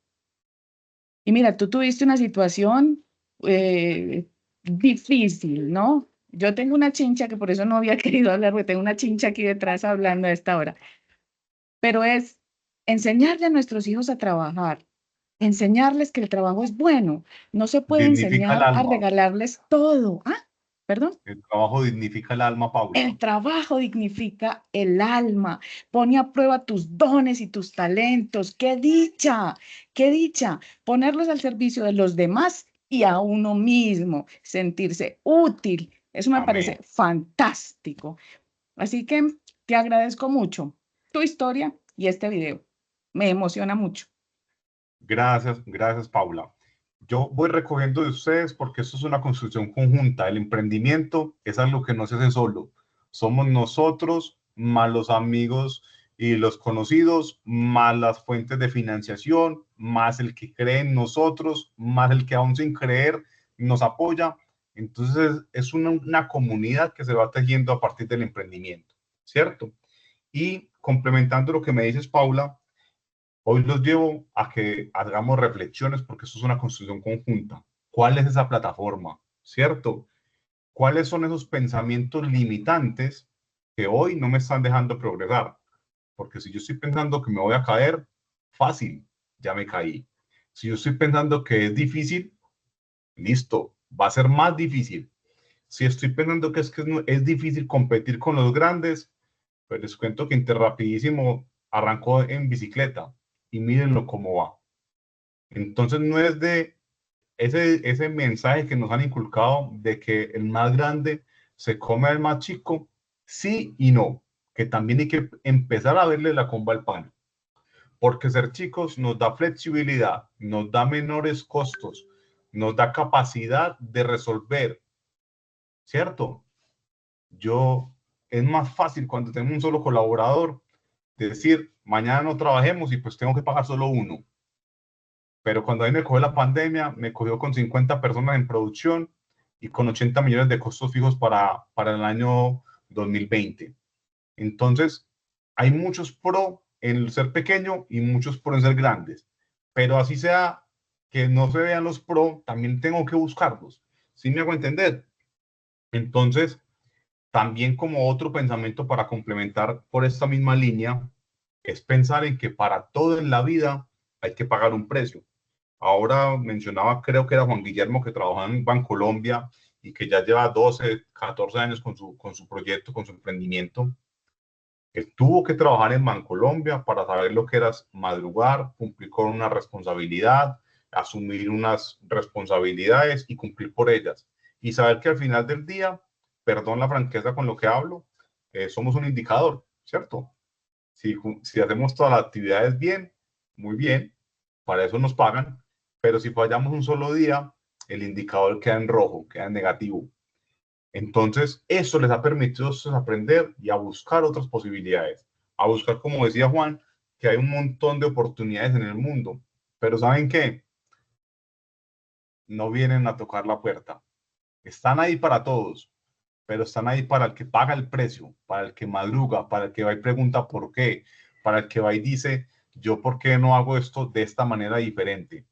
Y mira, tú tuviste una situación difícil, ¿no? Yo tengo una chincha, que por eso no había querido hablar, porque tengo una chincha aquí detrás hablando a esta hora. Pero es enseñarle a nuestros hijos a trabajar, enseñarles que el trabajo es bueno. No se puede Dignifica el enseñar a alma. regalarles todo. Perdón. El trabajo dignifica el alma, Paula. El trabajo dignifica el alma, pone a prueba tus dones y tus talentos. ¡Qué dicha! ¡Qué dicha! Ponerlos al servicio de los demás y a uno mismo, sentirse útil. Eso me Amén. parece fantástico. Así que te agradezco mucho tu historia y este video. Me emociona mucho. Gracias, gracias, Paula. Yo voy recogiendo de ustedes porque esto es una construcción conjunta. El emprendimiento es algo que no se hace solo. Somos nosotros, más los amigos y los conocidos, más las fuentes de financiación, más el que cree en nosotros, más el que aún sin creer nos apoya. Entonces es una comunidad que se va tejiendo a partir del emprendimiento, ¿cierto? Y complementando lo que me dices, Paula, hoy los llevo a que hagamos reflexiones porque esto es una construcción conjunta. ¿Cuál es esa plataforma? ¿Cierto? ¿Cuáles son esos pensamientos limitantes que hoy no me están dejando progresar? Porque si yo estoy pensando que me voy a caer, fácil, ya me caí. Si yo estoy pensando que es difícil, listo, va a ser más difícil. Si estoy pensando que es difícil competir con los grandes, pues les cuento que Interrapidísimo arrancó en bicicleta. Y mírenlo cómo va. Entonces no es de ese mensaje que nos han inculcado de que el más grande se come al más chico, sí y no, que también hay que empezar a verle la comba al pan, porque ser chicos nos da flexibilidad, nos da menores costos, nos da capacidad de resolver, ¿cierto? Es más fácil cuando tengo un solo colaborador decir, mañana no trabajemos y pues tengo que pagar solo uno. Pero cuando a mí me cogió la pandemia, me cogió con 50 personas en producción y con 80 millones de costos fijos para el año 2020. Entonces, hay muchos pro en ser pequeño y muchos pro en ser grandes. Pero así sea que no se vean los pro, también tengo que buscarlos. ¿Sí me hago entender? Entonces, también como otro pensamiento para complementar por esta misma línea, es pensar en que para todo en la vida hay que pagar un precio. Ahora mencionaba, creo que era Juan Guillermo, que trabajaba en Bancolombia y que ya lleva 12, 14 años con su proyecto, con su emprendimiento. Él tuvo que trabajar en Bancolombia para saber lo que era madrugar, cumplir con una responsabilidad, asumir unas responsabilidades y cumplir por ellas. Y saber que al final del día, perdón la franqueza con lo que hablo, somos un indicador, ¿cierto? Si hacemos todas las actividades bien, muy bien, para eso nos pagan, pero si fallamos un solo día, el indicador queda en rojo, queda en negativo. Entonces, eso les ha permitido a aprender y a buscar otras posibilidades, a buscar, como decía Juan, que hay un montón de oportunidades en el mundo, pero ¿saben qué? No vienen a tocar la puerta. Están ahí para todos, pero están ahí para el que paga el precio, para el que madruga, para el que va y pregunta por qué, para el que va y dice, yo por qué no hago esto de esta manera diferente,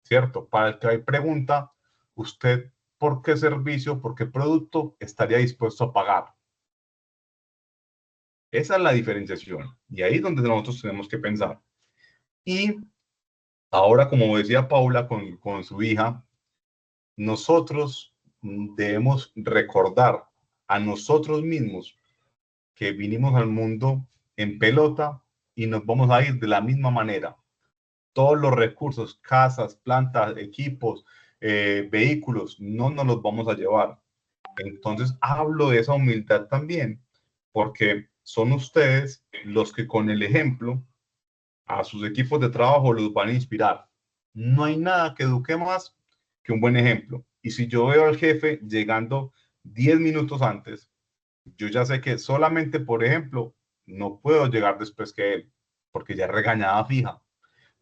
¿cierto? Para el que va y pregunta, usted por qué servicio, por qué producto estaría dispuesto a pagar. Esa es la diferenciación y ahí es donde nosotros tenemos que pensar. Y ahora, como decía Paula con su hija, nosotros debemos recordar a nosotros mismos que vinimos al mundo en pelota y nos vamos a ir de la misma manera. Todos los recursos, casas, plantas, equipos, vehículos, no nos los vamos a llevar. Entonces hablo de esa humildad también, porque son ustedes los que con el ejemplo a sus equipos de trabajo los van a inspirar. No hay nada que eduque más que un buen ejemplo. Y si yo veo al jefe llegando 10 minutos antes, yo ya sé que solamente, por ejemplo, no puedo llegar después que él, porque ya es regañada fija.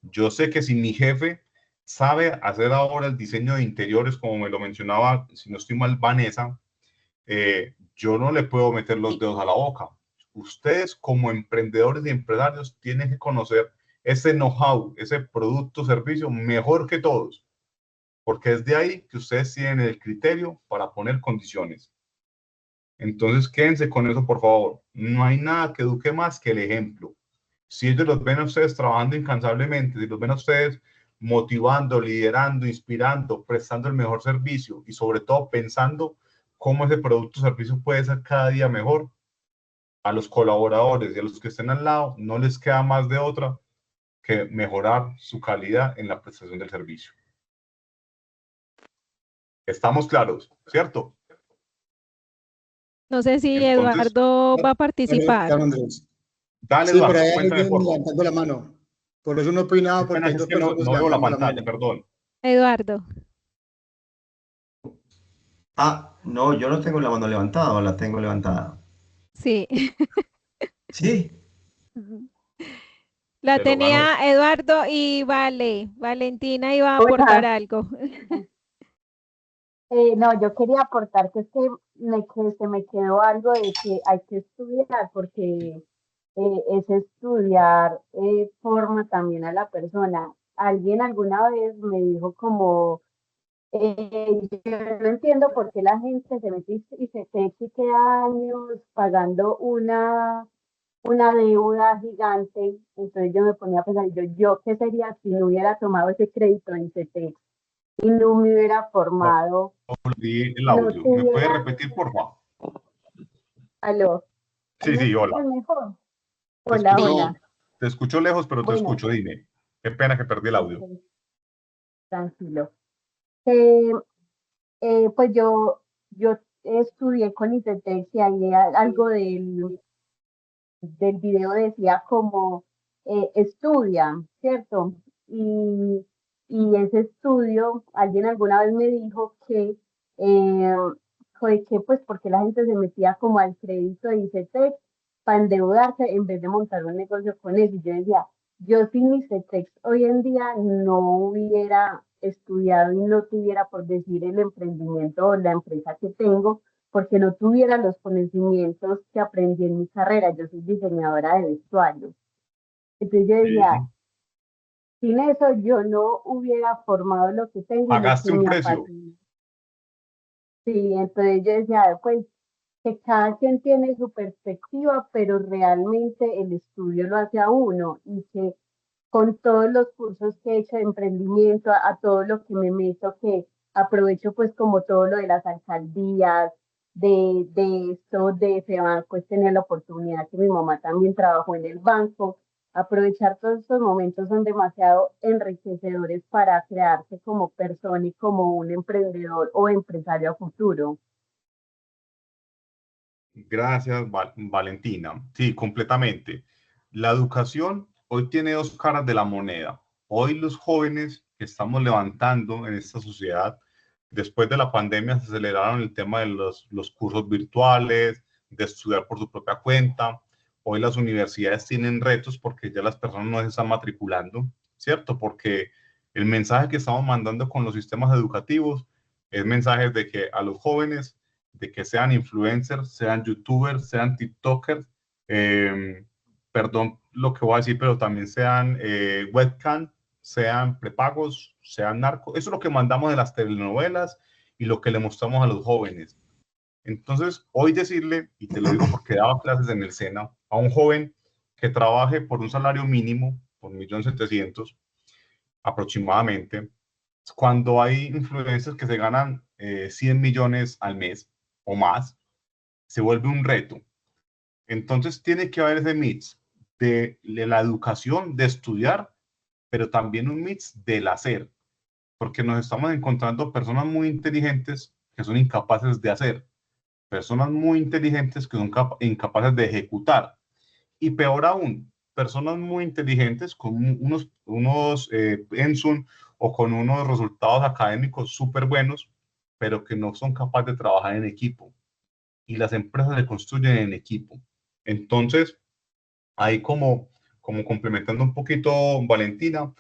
Yo sé que si mi jefe sabe hacer ahora el diseño de interiores, como me lo mencionaba, si no estoy mal, Vanessa, yo no le puedo meter los dedos a la boca. Ustedes como emprendedores y empresarios tienen que conocer ese know-how, ese producto o servicio mejor que todos, porque es de ahí que ustedes tienen el criterio para poner condiciones. Entonces, quédense con eso, por favor. No hay nada que eduque más que el ejemplo. Si ellos los ven a ustedes trabajando incansablemente, si los ven a ustedes motivando, liderando, inspirando, prestando el mejor servicio y sobre todo pensando cómo ese producto o servicio puede ser cada día mejor, a los colaboradores y a los que estén al lado no les queda más de otra que mejorar su calidad en la prestación del servicio. ¿Estamos claros? ¿Cierto? No sé si Entonces, Eduardo va a participar. Dale, Sí, por Eduardo, ahí hay cuéntame, alguien por favor. levantando la mano. Por eso no opinaba, porque hay Es dos que no personas veo la levantando la pantalla, mano. perdón. Eduardo. Ah, no, yo no tengo la mano levantada, o la tengo levantada. Sí. Sí. La Se lo ganó. tenía Eduardo y Valentina iba a Hola. aportar algo. No, yo quería aportar que es que se me quedó algo de que hay que estudiar porque ese estudiar forma también a la persona. Alguien alguna vez me dijo como, yo no entiendo por qué la gente se mete y se queda años pagando una deuda gigante. Entonces yo me ponía a pensar, yo qué sería si no hubiera tomado ese crédito en CETEX y no me hubiera formado, Perdí el no audio. ¿Me puede tuviera, repetir, por favor? aló, ¿ahí Sí, me sí, hola. escuchan mejor? Te Hola, escucho, hola. te escucho lejos, pero te Bueno, escucho. Dime. Qué pena que perdí el audio. ok, tranquilo. Eh, pues yo estudié con ICETEX y ahí algo del video decía como estudia, ¿cierto? Y ese estudio, alguien alguna vez me dijo eh, que pues porque la gente se metía como al crédito de ICETEX para endeudarse en vez de montar un negocio con eso. Y yo decía, yo sin ICETEX hoy en día no hubiera estudiado y no tuviera, por decir, el emprendimiento o la empresa que tengo, porque no tuviera los conocimientos que aprendí en mi carrera. Yo soy diseñadora de vestuario. Entonces yo decía, Sí. sin eso yo no hubiera formado lo que tengo y lo que Pagaste un me precio. apasiona. Sí, entonces yo decía, pues que cada quien tiene su perspectiva, pero realmente el estudio lo hace a uno y que con todos los cursos que he hecho de emprendimiento, a todo lo que me meto, que aprovecho pues como todo lo de las alcaldías, de esto, de ese banco, es tener la oportunidad que mi mamá también trabajó en el banco. Aprovechar todos estos momentos son demasiado enriquecedores para crearse como persona y como un emprendedor o empresario a futuro. Gracias, Valentina. Sí, completamente. La educación hoy tiene dos caras de la moneda. Hoy los jóvenes que estamos levantando en esta sociedad, después de la pandemia se aceleraron el tema de los cursos virtuales, de estudiar por su propia cuenta. Hoy las universidades tienen retos porque ya las personas no se están matriculando, ¿cierto? Porque el mensaje que estamos mandando con los sistemas educativos es mensajes de que a los jóvenes de que sean influencers, sean youtubers, sean tiktokers, perdón lo que voy a decir, pero también sean webcam, sean prepagos, sean narcos. Eso es lo que mandamos de las telenovelas y lo que le mostramos a los jóvenes. Entonces, hoy decirle, y te lo digo porque daba clases en el SENA, a un joven que trabaje por un salario mínimo, por 1.700.000 aproximadamente, cuando hay influencers que se ganan 100 millones al mes o más, se vuelve un reto. Entonces tiene que haber ese mix de la educación, de estudiar, pero también un mix del hacer, porque nos estamos encontrando personas muy inteligentes que son incapaces de hacer, personas muy inteligentes que son incapaces de ejecutar, y peor aún, personas muy inteligentes con unos pensum o con unos resultados académicos súper buenos, pero que no son capaces de trabajar en equipo. Y las empresas se construyen en equipo. Entonces, ahí como complementando un poquito, Valentina,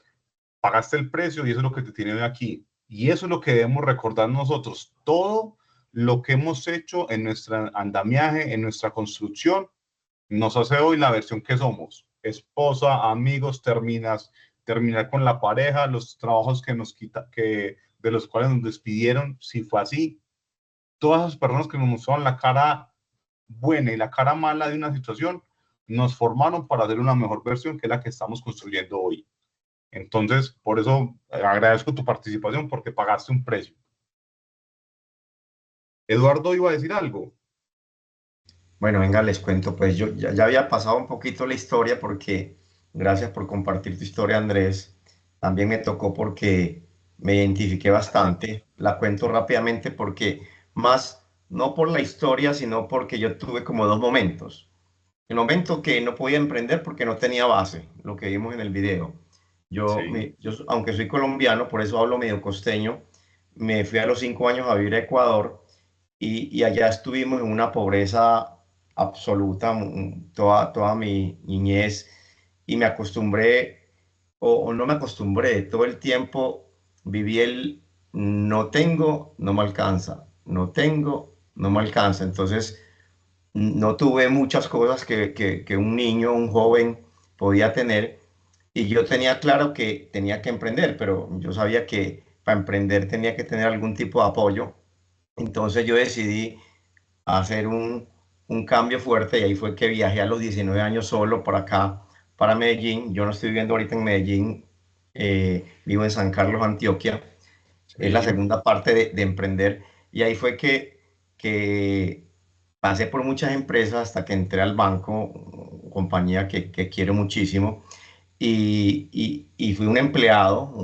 pagaste el precio y eso es lo que te tiene hoy aquí. Y eso es lo que debemos recordar nosotros. Todo lo que hemos hecho en nuestro andamiaje, en nuestra construcción, nos hace hoy la versión que somos. Esposa, amigos, terminar con la pareja, los trabajos que nos quita, que, de los cuales nos despidieron, si fue así. Todas esas personas que nos mostraron la cara buena y la cara mala de una situación, nos formaron para hacer una mejor versión que es la que estamos construyendo hoy. Entonces, por eso agradezco tu participación porque pagaste un precio. Eduardo iba a decir algo. Bueno, venga, les cuento, pues yo ya había pasado un poquito la historia porque gracias por compartir tu historia, Andrés. También me tocó porque me identifiqué bastante. La cuento rápidamente porque más, no por la historia, sino porque yo tuve como dos momentos. El momento que no podía emprender porque no tenía base, lo que vimos en el video. Sí. Aunque soy colombiano, por eso hablo medio costeño, me fui a los 5 años a vivir a Ecuador y allá estuvimos en una pobreza absoluta toda mi niñez y me acostumbré, o no me acostumbré, todo el tiempo viví el no tengo, no me alcanza, no tengo, no me alcanza. Entonces, no tuve muchas cosas que un niño, un joven podía tener y yo tenía claro que tenía que emprender, pero yo sabía que para emprender tenía que tener algún tipo de apoyo. Entonces yo decidí hacer un cambio fuerte y ahí fue que viajé a los 19 años solo para acá, para Medellín. Yo no estoy viviendo ahorita en Medellín, vivo en San Carlos, Antioquia. Es la Sí. segunda parte de emprender. Y ahí fue que pasé por muchas empresas hasta que entré al banco, compañía que quiero muchísimo. Y fui un empleado,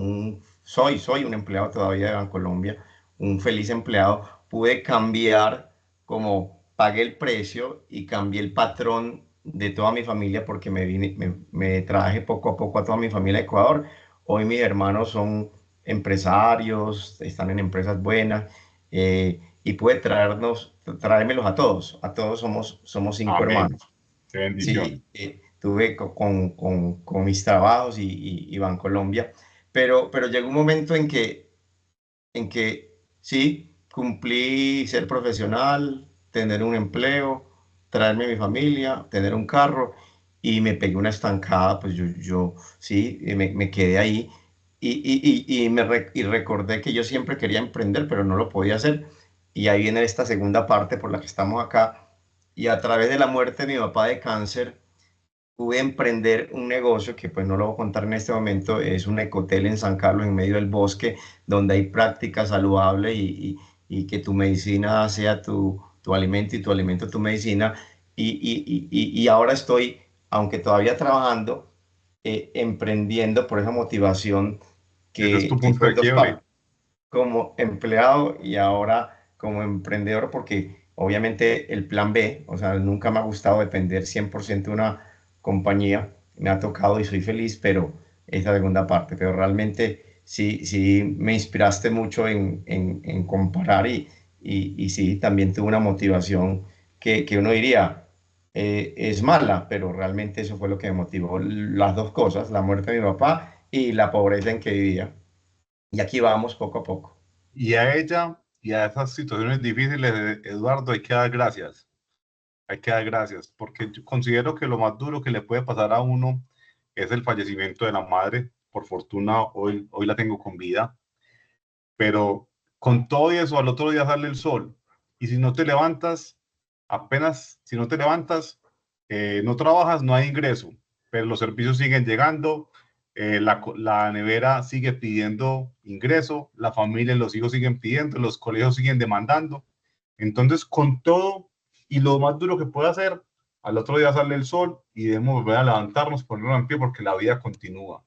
soy un empleado todavía de Bancolombia, un feliz empleado. Pude cambiar como pagué el precio y cambié el patrón de toda mi familia porque me traje poco a poco a toda mi familia a Ecuador. Hoy mis hermanos son empresarios, están en empresas buenas, y puede traérmelos a todos somos 5 Amén. hermanos. Qué bendición. Sí, tuve con mis trabajos y Bancolombia, pero llegó un momento en que sí, cumplí ser profesional, tener un empleo, traerme a mi familia, tener un carro, y me pegué una estancada, pues yo sí, me quedé ahí, y recordé que yo siempre quería emprender, pero no lo podía hacer, y ahí viene esta segunda parte por la que estamos acá, y a través de la muerte de mi papá de cáncer, pude emprender un negocio que pues no lo voy a contar en este momento, es un ecotel en San Carlos, en medio del bosque, donde hay prácticas saludables y que tu medicina sea tu alimento y tu alimento tu medicina. Y ahora estoy, aunque todavía trabajando, emprendiendo por esa motivación Ese es tu que punto fue de en dos quiebre. partes, como empleado y ahora como emprendedor, porque obviamente el plan B, o sea, nunca me ha gustado depender 100% de una compañía, me ha tocado y soy feliz, pero esa segunda parte, pero realmente sí, sí me inspiraste mucho en comparar y sí, también tuve una motivación que uno diría, es mala, pero realmente eso fue lo que me motivó, las dos cosas, la muerte de mi papá y la pobreza en que vivía. Y aquí vamos poco a poco. Y a ella y a esas situaciones difíciles, Eduardo, hay que dar gracias. Hay que dar gracias, porque yo considero que lo más duro que le puede pasar a uno es el fallecimiento de la madre. Por fortuna, hoy la tengo con vida, pero con todo eso, al otro día sale el sol. Y si no te levantas, si no te levantas, no trabajas, no hay ingreso, pero los servicios siguen llegando, la nevera sigue pidiendo ingreso, la familia y los hijos siguen pidiendo, los colegios siguen demandando. Entonces, con todo y lo más duro que puede hacer, al otro día sale el sol y debemos volver a levantarnos, ponernos en pie porque la vida continúa.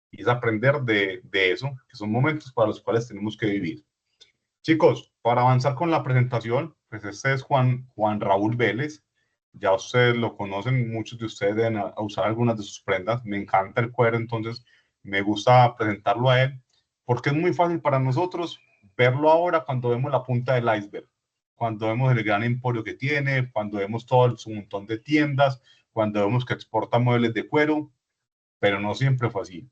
Y es aprender de eso, que son momentos para los cuales tenemos que vivir. Chicos, para avanzar con la presentación, pues este es Juan Raúl Vélez. Ya ustedes lo conocen, muchos de ustedes deben usar algunas de sus prendas. Me encanta el cuero, entonces me gusta presentarlo a él, porque es muy fácil para nosotros verlo ahora cuando vemos la punta del iceberg, cuando vemos el gran emporio que tiene, cuando vemos todo su montón de tiendas, cuando vemos que exporta muebles de cuero, pero no siempre fue así.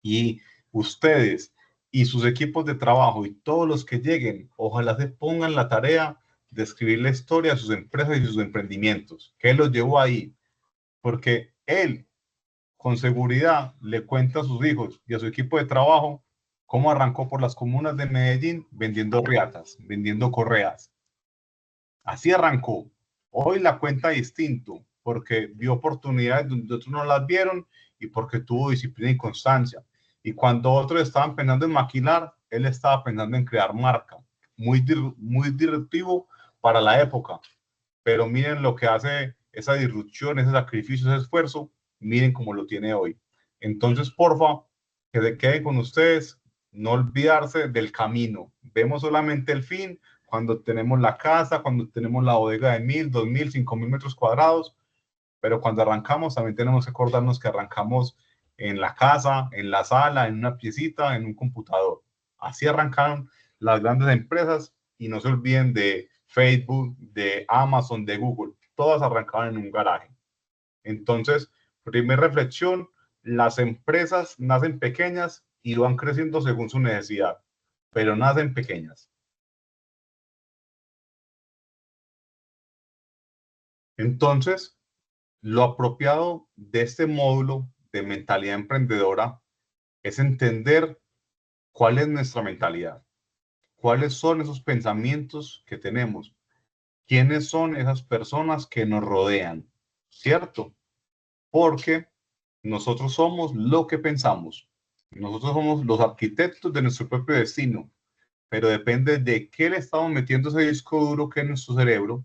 Y ustedes y sus equipos de trabajo y todos los que lleguen, ojalá se pongan la tarea de escribir la historia de sus empresas y sus emprendimientos. ¿Qué los llevó ahí? Porque él, con seguridad, le cuenta a sus hijos y a su equipo de trabajo cómo arrancó por las comunas de Medellín vendiendo riatas, vendiendo correas. Así arrancó. Hoy la cuenta distinto, porque vio oportunidades donde otros no las vieron y porque tuvo disciplina y constancia. Y cuando otros estaban pensando en maquilar, él estaba pensando en crear marca. Muy disruptivo para la época. Pero miren lo que hace esa disrupción, ese sacrificio, ese esfuerzo. Miren cómo lo tiene hoy. Entonces, porfa, que se queden con ustedes. No olvidarse del camino. Vemos solamente el fin cuando tenemos la casa, cuando tenemos la bodega de 1.000, 2.000, 5.000 metros cuadrados, pero cuando arrancamos también tenemos que acordarnos que arrancamos en la casa, en la sala, en una piecita, en un computador. Así arrancaron las grandes empresas y no se olviden de Facebook, de Amazon, de Google. Todas arrancaban en un garaje. Entonces, primera reflexión, las empresas nacen pequeñas y van creciendo según su necesidad, pero nacen pequeñas. Entonces, lo apropiado de este módulo de mentalidad emprendedora es entender cuál es nuestra mentalidad, cuáles son esos pensamientos que tenemos, quiénes son esas personas que nos rodean, ¿cierto? Porque nosotros somos lo que pensamos, nosotros somos los arquitectos de nuestro propio destino, pero depende de qué le estamos metiendo ese disco duro que es nuestro cerebro,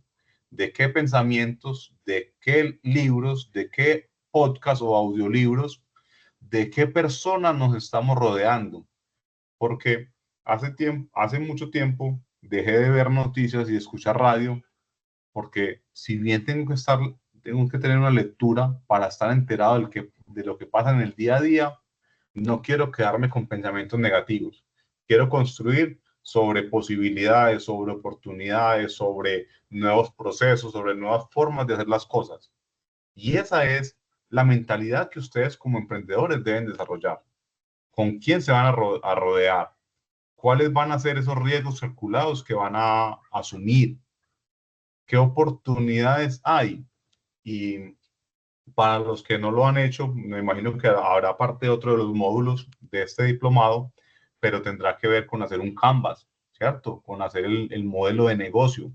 de qué pensamientos, de qué libros, de qué podcast o audiolibros, de qué personas nos estamos rodeando. Porque hace mucho tiempo dejé de ver noticias y de escuchar radio, porque si bien tengo que tener una lectura para estar enterado de lo que pasa en el día a día, no quiero quedarme con pensamientos negativos. Quiero construir sobre posibilidades, sobre oportunidades, sobre nuevos procesos, sobre nuevas formas de hacer las cosas. Y esa es la mentalidad que ustedes como emprendedores deben desarrollar. ¿Con quién se van a rodear? ¿Cuáles van a ser esos riesgos calculados que van a asumir? ¿Qué oportunidades hay? Y para los que no lo han hecho, me imagino que habrá parte de otro de los módulos de este diplomado, pero tendrá que ver con hacer un Canvas, ¿cierto? Con hacer el modelo de negocio.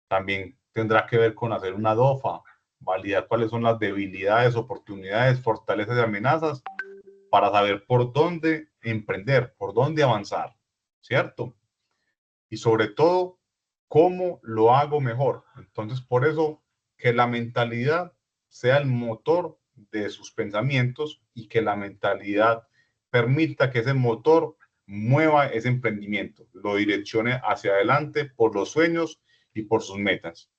También tendrá que ver con hacer una DOFA, validar cuáles son las debilidades, oportunidades, fortalezas y amenazas para saber por dónde emprender, por dónde avanzar, ¿cierto? Y sobre todo, cómo lo hago mejor. Entonces, por eso, que la mentalidad sea el motor de sus pensamientos y que la mentalidad permita que ese motor mueva ese emprendimiento, lo direccione hacia adelante por los sueños y por sus metas.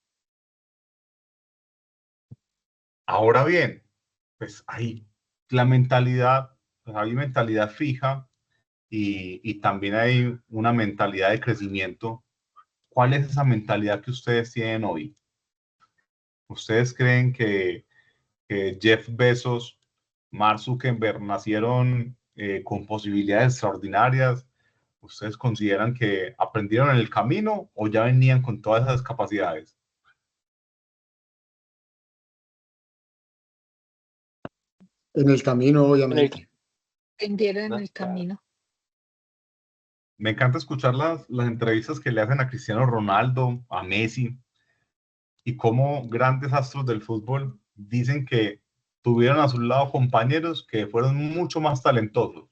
Ahora bien, pues hay la mentalidad, pues hay mentalidad fija y también hay una mentalidad de crecimiento. ¿Cuál es esa mentalidad que ustedes tienen hoy? ¿Ustedes creen que Jeff Bezos, Mark Zuckerberg nacieron con posibilidades extraordinarias? ¿Ustedes consideran que aprendieron en el camino o ya venían con todas esas capacidades? En el camino, obviamente. Aprendieron en el camino. Me encanta escuchar las entrevistas que le hacen a Cristiano Ronaldo, a Messi, y cómo grandes astros del fútbol dicen que tuvieron a su lado compañeros que fueron mucho más talentosos,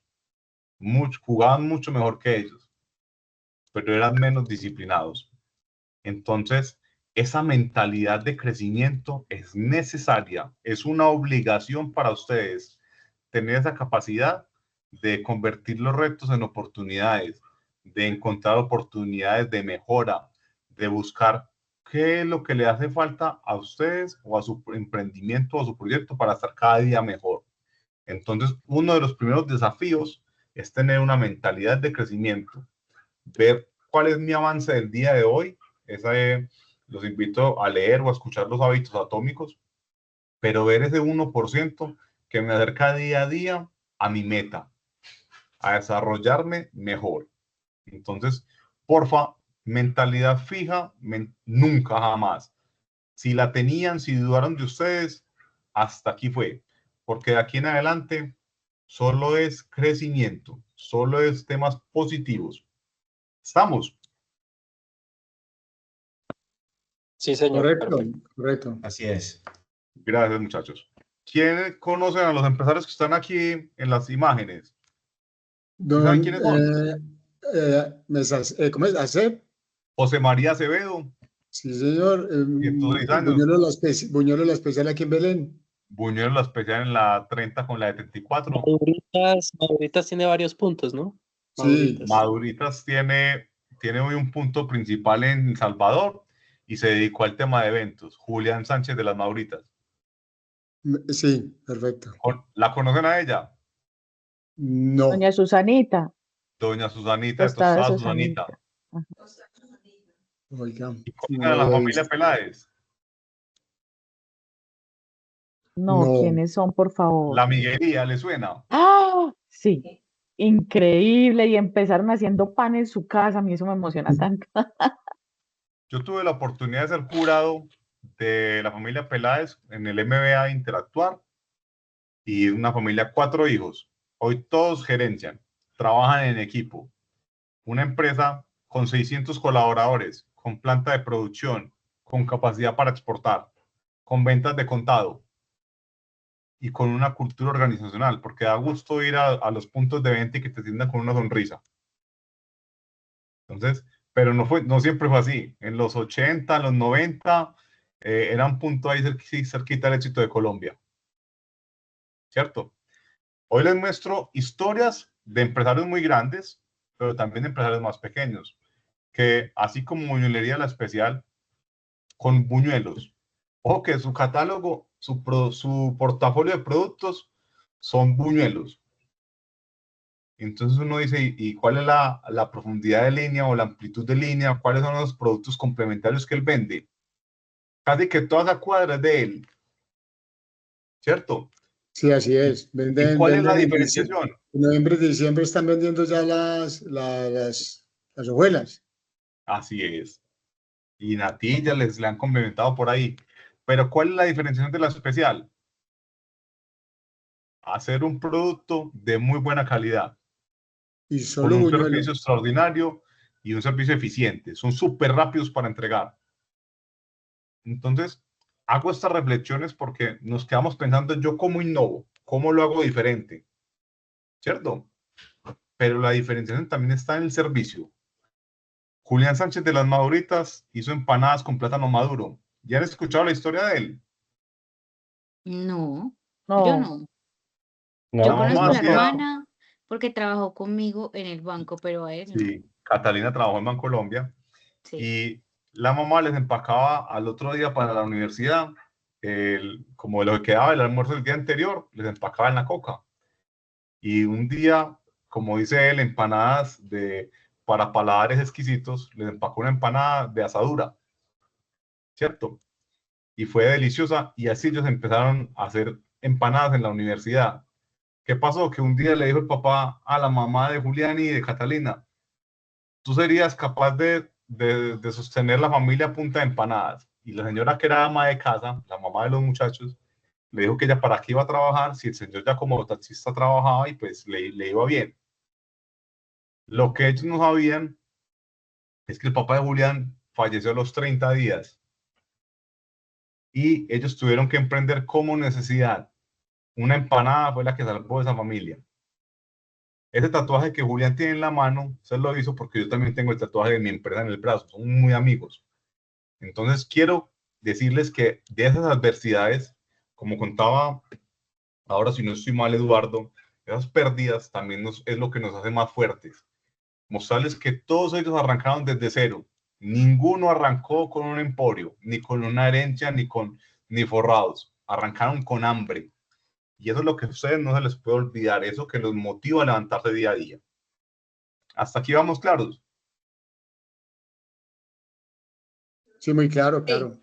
jugaban mucho mejor que ellos, pero eran menos disciplinados. Entonces, esa mentalidad de crecimiento es necesaria, es una obligación para ustedes tener esa capacidad de convertir los retos en oportunidades, de encontrar oportunidades de mejora, de buscar qué es lo que le hace falta a ustedes o a su emprendimiento o a su proyecto para estar cada día mejor. Entonces, uno de los primeros desafíos es tener una mentalidad de crecimiento, ver cuál es mi avance del día de hoy. Los invito a leer o a escuchar Los Hábitos Atómicos, pero ver ese 1% que me acerca día a día a mi meta, a desarrollarme mejor. Entonces, porfa, mentalidad fija, nunca jamás. Si la tenían, si dudaron de ustedes, hasta aquí fue. Porque de aquí en adelante solo es crecimiento, solo es temas positivos. ¿Estamos? Sí, señor. Correcto, Perfecto. correcto. Así es. Gracias, muchachos. ¿Quiénes conocen a los empresarios que están aquí en las imágenes? ¿Saben quiénes son? ¿Cómo es? ¿ACEP? José María Acevedo, Sí, señor. 106 años. Buñuelo la especial aquí en Belén. Buñuelo la especial en la 30 con la de 34. Maduritas tiene varios puntos, ¿no? Sí. Maduritas tiene hoy un punto principal en El Salvador y se dedicó al tema de eventos. Julián Sánchez de las Maduritas. Sí, perfecto. ¿La conocen a ella? No. Doña Susanita. Doña Susanita, Tostada Tostada Susanita. Susanita. Oiga, ¿Y conocen a la familia Peláez? No, No. ¿quiénes son, por favor? La Miguelía, ¿le suena? ¡Ah! Sí, increíble. Y empezaron haciendo pan en su casa. A mí eso me emociona tanto. Yo tuve la oportunidad de ser jurado de la familia Peláez en el MBA Interactuar y una familia, 4 hijos. Hoy todos gerencian, trabajan en equipo. Una empresa con 600 colaboradores, con planta de producción, con capacidad para exportar, con ventas de contado y con una cultura organizacional, porque da gusto ir a los puntos de venta y que te atiendan con una sonrisa. Entonces, pero no siempre fue así. En los 80, en los 90, era un punto ahí cerquita del éxito de Colombia. ¿Cierto? Hoy les muestro historias de empresarios muy grandes, pero también de empresarios más pequeños, que así como Buñuelería La Especial, con buñuelos. Ojo que su catálogo, su portafolio de productos son buñuelos. Entonces uno dice, ¿y cuál es la profundidad de línea o la amplitud de línea? ¿Cuáles son los productos complementarios que él vende? Casi que toda esa cuadra es de él, ¿cierto? Sí, así es. ¿Y cuál es la Venden diferenciación? en noviembre, diciembre están vendiendo ya las hojuelas. Así es. Y natillas le han complementado por ahí. Pero ¿cuál es la diferenciación de La Especial? Hacer un producto de muy buena calidad, Y con solo un buñuelo. servicio extraordinario y un servicio eficiente. Son súper rápidos para entregar. Entonces, hago estas reflexiones porque nos quedamos pensando yo cómo innovo, cómo lo hago diferente, ¿cierto? Pero la diferenciación también está en el servicio. Julián Sánchez de las Maduritas hizo empanadas con plátano maduro. ¿Ya han escuchado la historia de él? No, yo No, no. Yo La No, conozco mamá a la hacía, hermana porque trabajó conmigo en el banco, pero a él no. sí, Catalina trabajó en Bancolombia Sí. y la mamá les empacaba al otro día para la universidad, como de lo que quedaba del almuerzo del día anterior, les empacaba en la coca. Y un día, como dice él, para paladares exquisitos, les empacó una empanada de asadura, ¿cierto? Y fue deliciosa y así ellos empezaron a hacer empanadas en la universidad. ¿Qué pasó? Que un día le dijo el papá a la mamá de Julián y de Catalina, tú serías capaz de sostener la familia a punta de empanadas. Y la señora, que era ama de casa, la mamá de los muchachos, le dijo que ella para qué iba a trabajar si el señor ya como taxista trabajaba y pues le iba bien. Lo que ellos no sabían es que el papá de Julián falleció a los 30 días y ellos tuvieron que emprender como necesidad. Una empanada fue la que salvó a esa familia. Ese tatuaje que Julián tiene en la mano, se lo hizo porque yo también tengo el tatuaje de mi empresa en el brazo. Son muy amigos. Entonces quiero decirles que de esas adversidades, como contaba ahora, si no estoy mal, Eduardo, esas pérdidas también es lo que nos hace más fuertes. Mostrarles que todos ellos arrancaron desde cero. Ninguno arrancó con un emporio, ni con una herencia, ni forrados. Arrancaron con hambre. Y eso es lo que a ustedes no se les puede olvidar, eso que los motiva a levantarse día a día. Hasta aquí vamos claros. Sí, muy claro, Sí, claro.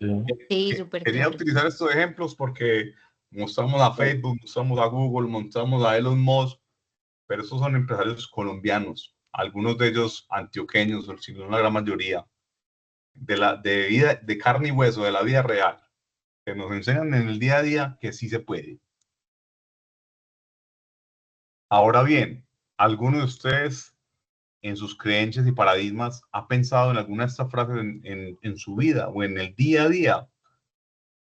sí, súper Quería claro. utilizar estos ejemplos porque mostramos a Facebook, mostramos a Google, mostramos a Elon Musk, pero estos son empresarios colombianos, algunos de ellos antioqueños, o si no la gran mayoría, de carne y hueso, de la vida real, que nos enseñan en el día a día que sí se puede. Ahora bien, ¿alguno de ustedes en sus creencias y paradigmas ha pensado en alguna de estas frases en su vida o en el día a día?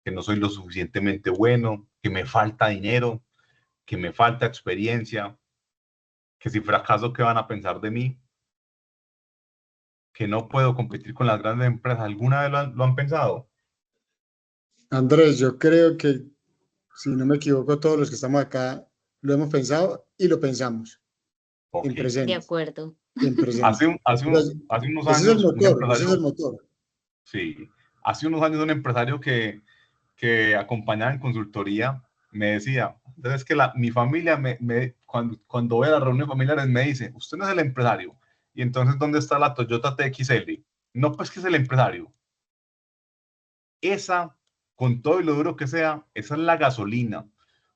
Que no soy lo suficientemente bueno, que me falta dinero, que me falta experiencia, que si fracaso, ¿qué van a pensar de mí? Que no puedo competir con las grandes empresas. ¿Alguna vez lo han pensado? Andrés, yo creo que, si no me equivoco, todos los que estamos acá lo hemos pensado y lo pensamos Ok. en De presente. acuerdo. En presente. Hace unos Ese es el años, un motor, ese es el empresario, motor. sí, hace unos años un empresario que acompañaba en consultoría me decía, entonces que mi familia, cuando voy a las reuniones familiares, me dice, usted no es el empresario. Y entonces, ¿dónde está la Toyota TXL? No, pues que es el empresario. Esa, con todo y lo duro que sea, esa es la gasolina.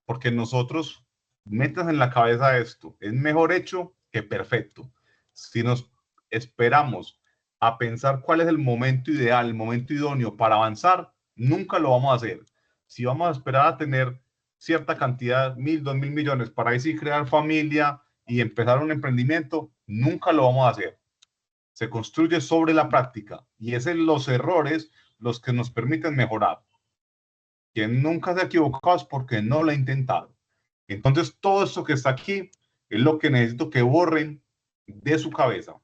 Porque nosotros, metas en la cabeza esto, es mejor hecho que perfecto. Si nos esperamos a pensar cuál es el momento ideal, el momento idóneo para avanzar, nunca lo vamos a hacer. Si vamos a esperar a tener cierta cantidad, 1.000, 2.000 millones, para ahí sí crear familia y empezar un emprendimiento, nunca lo vamos a hacer. Se construye sobre la práctica y es en los errores los que nos permiten mejorar. Quien nunca se ha equivocado es porque no lo ha intentado. Entonces, todo esto que está aquí es lo que necesito que borren de su cabeza.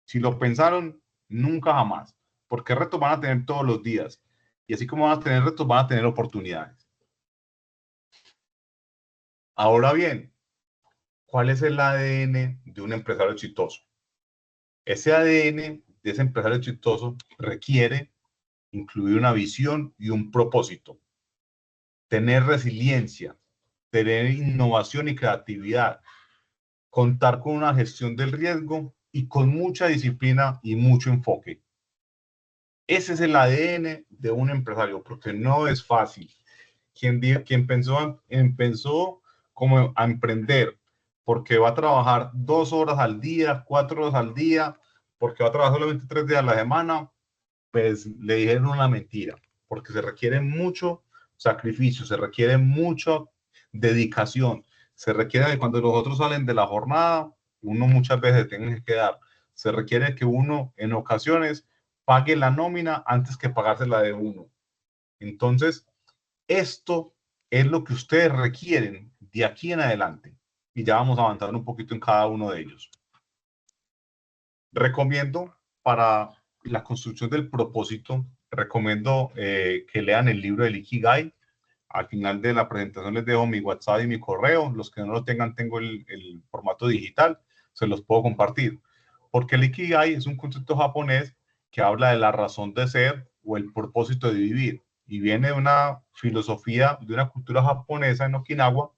Si lo pensaron, nunca jamás, porque retos van a tener todos los días. Y así como van a tener retos, van a tener oportunidades. Ahora bien, ¿cuál es el ADN de un empresario exitoso? Ese ADN de ese empresario exitoso requiere incluir una visión y un propósito, tener resiliencia, tener innovación y creatividad, contar con una gestión del riesgo y con mucha disciplina y mucho enfoque. Ese es el ADN de un empresario, porque no es fácil. Quien pensó como a emprender porque va a trabajar 2 horas al día, 4 horas al día, porque va a trabajar solamente 3 días a la semana, pues le dijeron una mentira, porque se requiere mucho sacrificio, se requiere mucha dedicación, se requiere que cuando los otros salen de la jornada, uno muchas veces tiene que quedar, se requiere que uno en ocasiones pague la nómina antes que pagársela de uno. Entonces, esto es lo que ustedes requieren de aquí en adelante. Y ya vamos a avanzar un poquito en cada uno de ellos. Recomiendo para la construcción del propósito, recomiendo que lean el libro del Ikigai. Al final de la presentación les dejo mi WhatsApp y mi correo. Los que no lo tengan, tengo el formato digital, se los puedo compartir. Porque el Ikigai es un concepto japonés que habla de la razón de ser o el propósito de vivir. Y viene de una filosofía, de una cultura japonesa en Okinawa,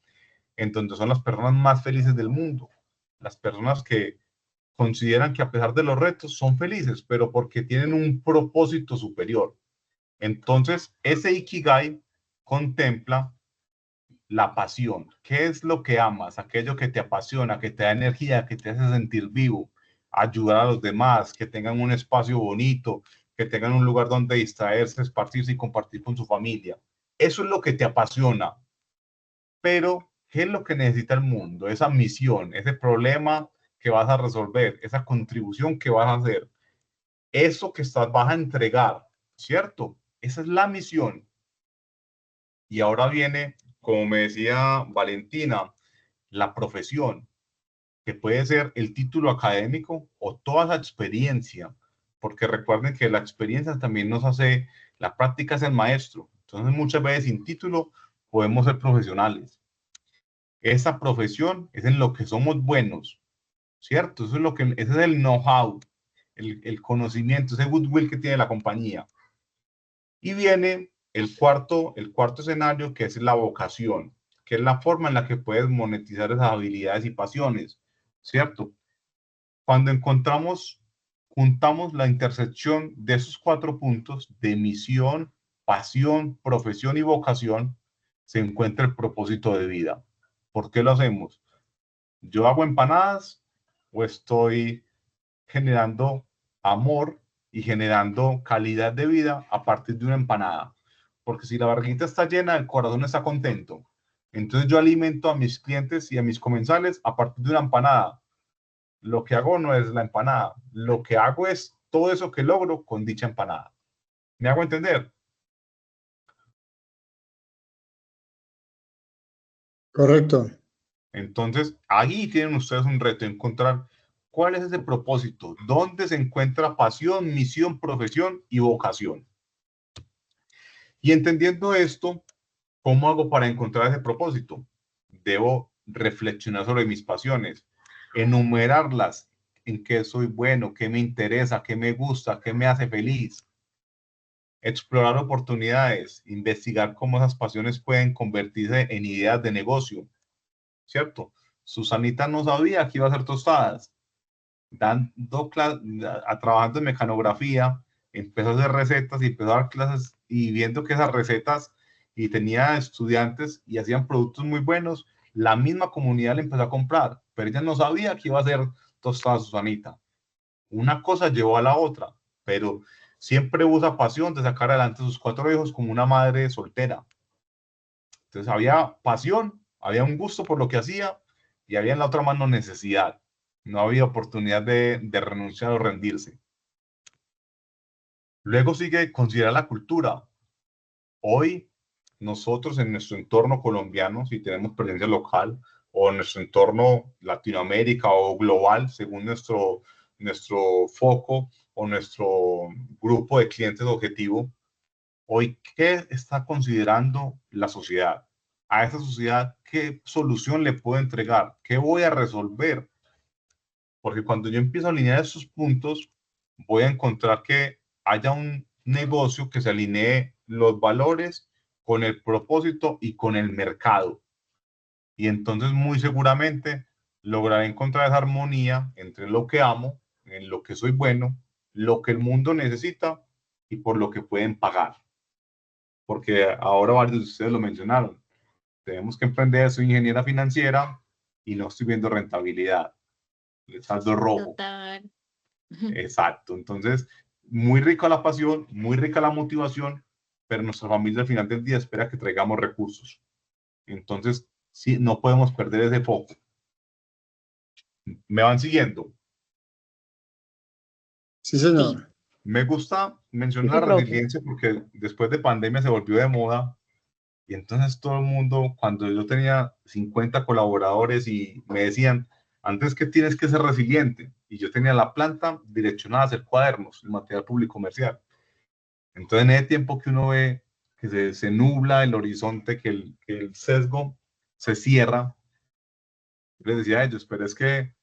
en donde son las personas más felices del mundo. Las personas que consideran que a pesar de los retos son felices, pero porque tienen un propósito superior. Entonces, ese Ikigai contempla la pasión. ¿Qué es lo que amas? Aquello que te apasiona, que te da energía, que te hace sentir vivo, ayudar a los demás, que tengan un espacio bonito, que tengan un lugar donde distraerse, esparcirse y compartir con su familia. Eso es lo que te apasiona. Pero, ¿qué es lo que necesita el mundo? Esa misión, ese problema que vas a resolver, esa contribución que vas a hacer, eso que vas a entregar, ¿cierto? Esa es la misión. Y ahora viene, como me decía Valentina, la profesión, que puede ser el título académico o toda esa experiencia, porque recuerden que la experiencia también nos hace, la práctica es el maestro. Entonces muchas veces sin título podemos ser profesionales. Esa profesión es en lo que somos buenos, ¿cierto? Eso es lo que, ese es el know-how, el conocimiento, ese goodwill que tiene la compañía. Y viene el cuarto escenario, que es la vocación, que es la forma en la que puedes monetizar esas habilidades y pasiones, ¿cierto? Cuando juntamos la intersección de esos 4 puntos de misión, pasión, profesión y vocación, se encuentra el propósito de vida. ¿Por qué lo hacemos? ¿Yo hago empanadas o estoy generando amor y generando calidad de vida a partir de una empanada? Porque si la barriguita está llena, el corazón está contento. Entonces yo alimento a mis clientes y a mis comensales a partir de una empanada. Lo que hago no es la empanada, lo que hago es todo eso que logro con dicha empanada. ¿Me hago entender? Correcto. Entonces, ahí tienen ustedes un reto, encontrar cuál es ese propósito, dónde se encuentra pasión, misión, profesión y vocación. Y entendiendo esto, ¿cómo hago para encontrar ese propósito? Debo reflexionar sobre mis pasiones, enumerarlas, en qué soy bueno, qué me interesa, qué me gusta, qué me hace feliz. Explorar oportunidades, investigar cómo esas pasiones pueden convertirse en ideas de negocio, ¿cierto? Susanita no sabía que iba a hacer tostadas. Trabajando en mecanografía, empezó a hacer recetas y empezó a dar clases y viendo que esas recetas y tenía estudiantes y hacían productos muy buenos, la misma comunidad le empezó a comprar, pero ella no sabía que iba a hacer tostadas Susanita. Una cosa llevó a la otra, pero siempre usa pasión de sacar adelante a sus 4 hijos como una madre soltera. Entonces había pasión, había un gusto por lo que hacía y había en la otra mano necesidad. No había oportunidad de renunciar o rendirse. Luego sigue considerar la cultura. Hoy nosotros en nuestro entorno colombiano, si tenemos presencia local, o en nuestro entorno Latinoamérica o global, según nuestro foco o nuestro grupo de clientes objetivo, hoy, ¿qué está considerando la sociedad? A esa sociedad, ¿qué solución le puedo entregar? ¿Qué voy a resolver? Porque cuando yo empiezo a alinear esos puntos, voy a encontrar que haya un negocio que se alinee los valores con el propósito y con el mercado. Y entonces muy seguramente lograré encontrar esa armonía entre lo que amo, en lo que soy bueno, lo que el mundo necesita y por lo que pueden pagar. Porque ahora varios de ustedes lo mencionaron. Tenemos que emprender, soy ingeniera financiera y no estoy viendo rentabilidad. El saldo rojo. Total. Exacto. Entonces, muy rica la pasión, muy rica la motivación, pero nuestra familia al final del día espera que traigamos recursos. Entonces, sí, no podemos perder ese foco. ¿Me van siguiendo? Sí, señor. Me gusta mencionar la resiliencia porque después de pandemia se volvió de moda y entonces todo el mundo, cuando yo tenía 50 colaboradores y me decían, antes que tienes que ser resiliente, y yo tenía la planta direccionada a hacer cuadernos, el material público comercial. Entonces en ese tiempo que uno ve que se nubla el horizonte, que el sesgo se cierra, yo les decía a ellos, pero es que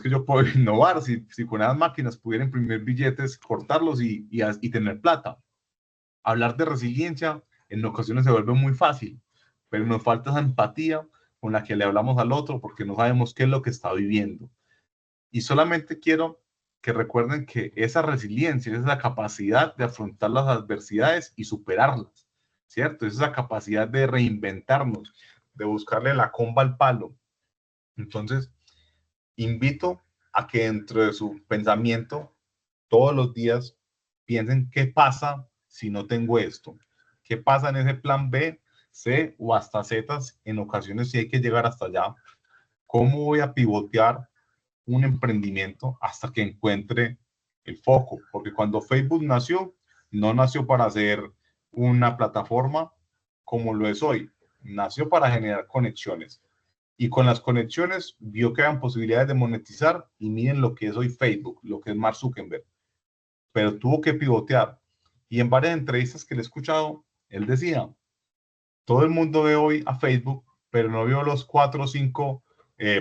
yo puedo innovar, si con esas máquinas pudiera imprimir billetes, cortarlos y tener plata. Hablar de resiliencia en ocasiones se vuelve muy fácil, pero nos falta esa empatía con la que le hablamos al otro porque no sabemos qué es lo que está viviendo. Y solamente quiero que recuerden que esa resiliencia es esa capacidad de afrontar las adversidades y superarlas, ¿cierto? Es esa capacidad de reinventarnos, de buscarle la comba al palo. Entonces, invito a que dentro de su pensamiento todos los días piensen qué pasa si no tengo esto, qué pasa en ese plan B, C o hasta Z, en ocasiones si hay que llegar hasta allá, cómo voy a pivotear un emprendimiento hasta que encuentre el foco, porque cuando Facebook nació, no nació para ser una plataforma como lo es hoy, nació para generar conexiones. Y con las conexiones vio que habían posibilidades de monetizar y miren lo que es hoy Facebook, lo que es Mark Zuckerberg. Pero tuvo que pivotear. Y en varias entrevistas que le he escuchado, él decía, todo el mundo ve hoy a Facebook, pero no vio los 4 o 5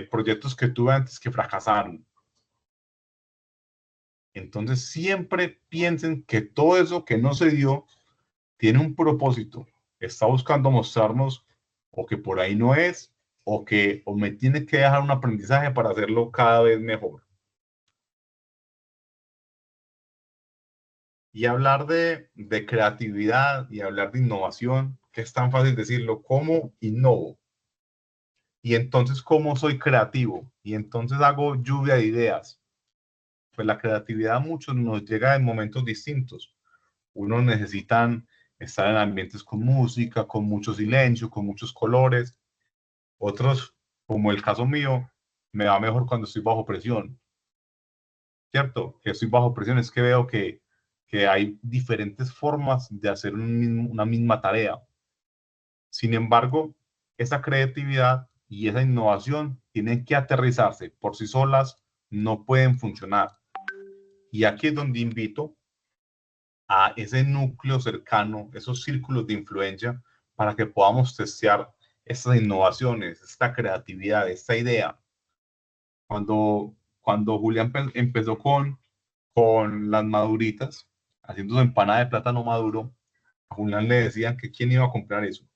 proyectos que tuve antes que fracasaron. Entonces siempre piensen que todo eso que no se dio tiene un propósito. Está buscando mostrarnos o que por ahí no es, o me tiene que dejar un aprendizaje para hacerlo cada vez mejor. Y hablar de creatividad y hablar de innovación, que es tan fácil decirlo, ¿cómo innovo? Y entonces, ¿cómo soy creativo? Y entonces hago lluvia de ideas. Pues la creatividad a muchos nos llega en momentos distintos. Unos necesitan estar en ambientes con música, con mucho silencio, con muchos colores. Otros, como el caso mío, me va mejor cuando estoy bajo presión. ¿Cierto? Que estoy bajo presión es que veo que hay diferentes formas de hacer una misma tarea. Sin embargo, esa creatividad y esa innovación tienen que aterrizarse por sí solas, no pueden funcionar. Y aquí es donde invito a ese núcleo cercano, esos círculos de influencia, para que podamos testear estas innovaciones, esta creatividad, esta idea. Cuando Julián empezó con las maduritas, haciendo su empanada de plátano maduro, a Julián le decían que quién iba a comprar eso.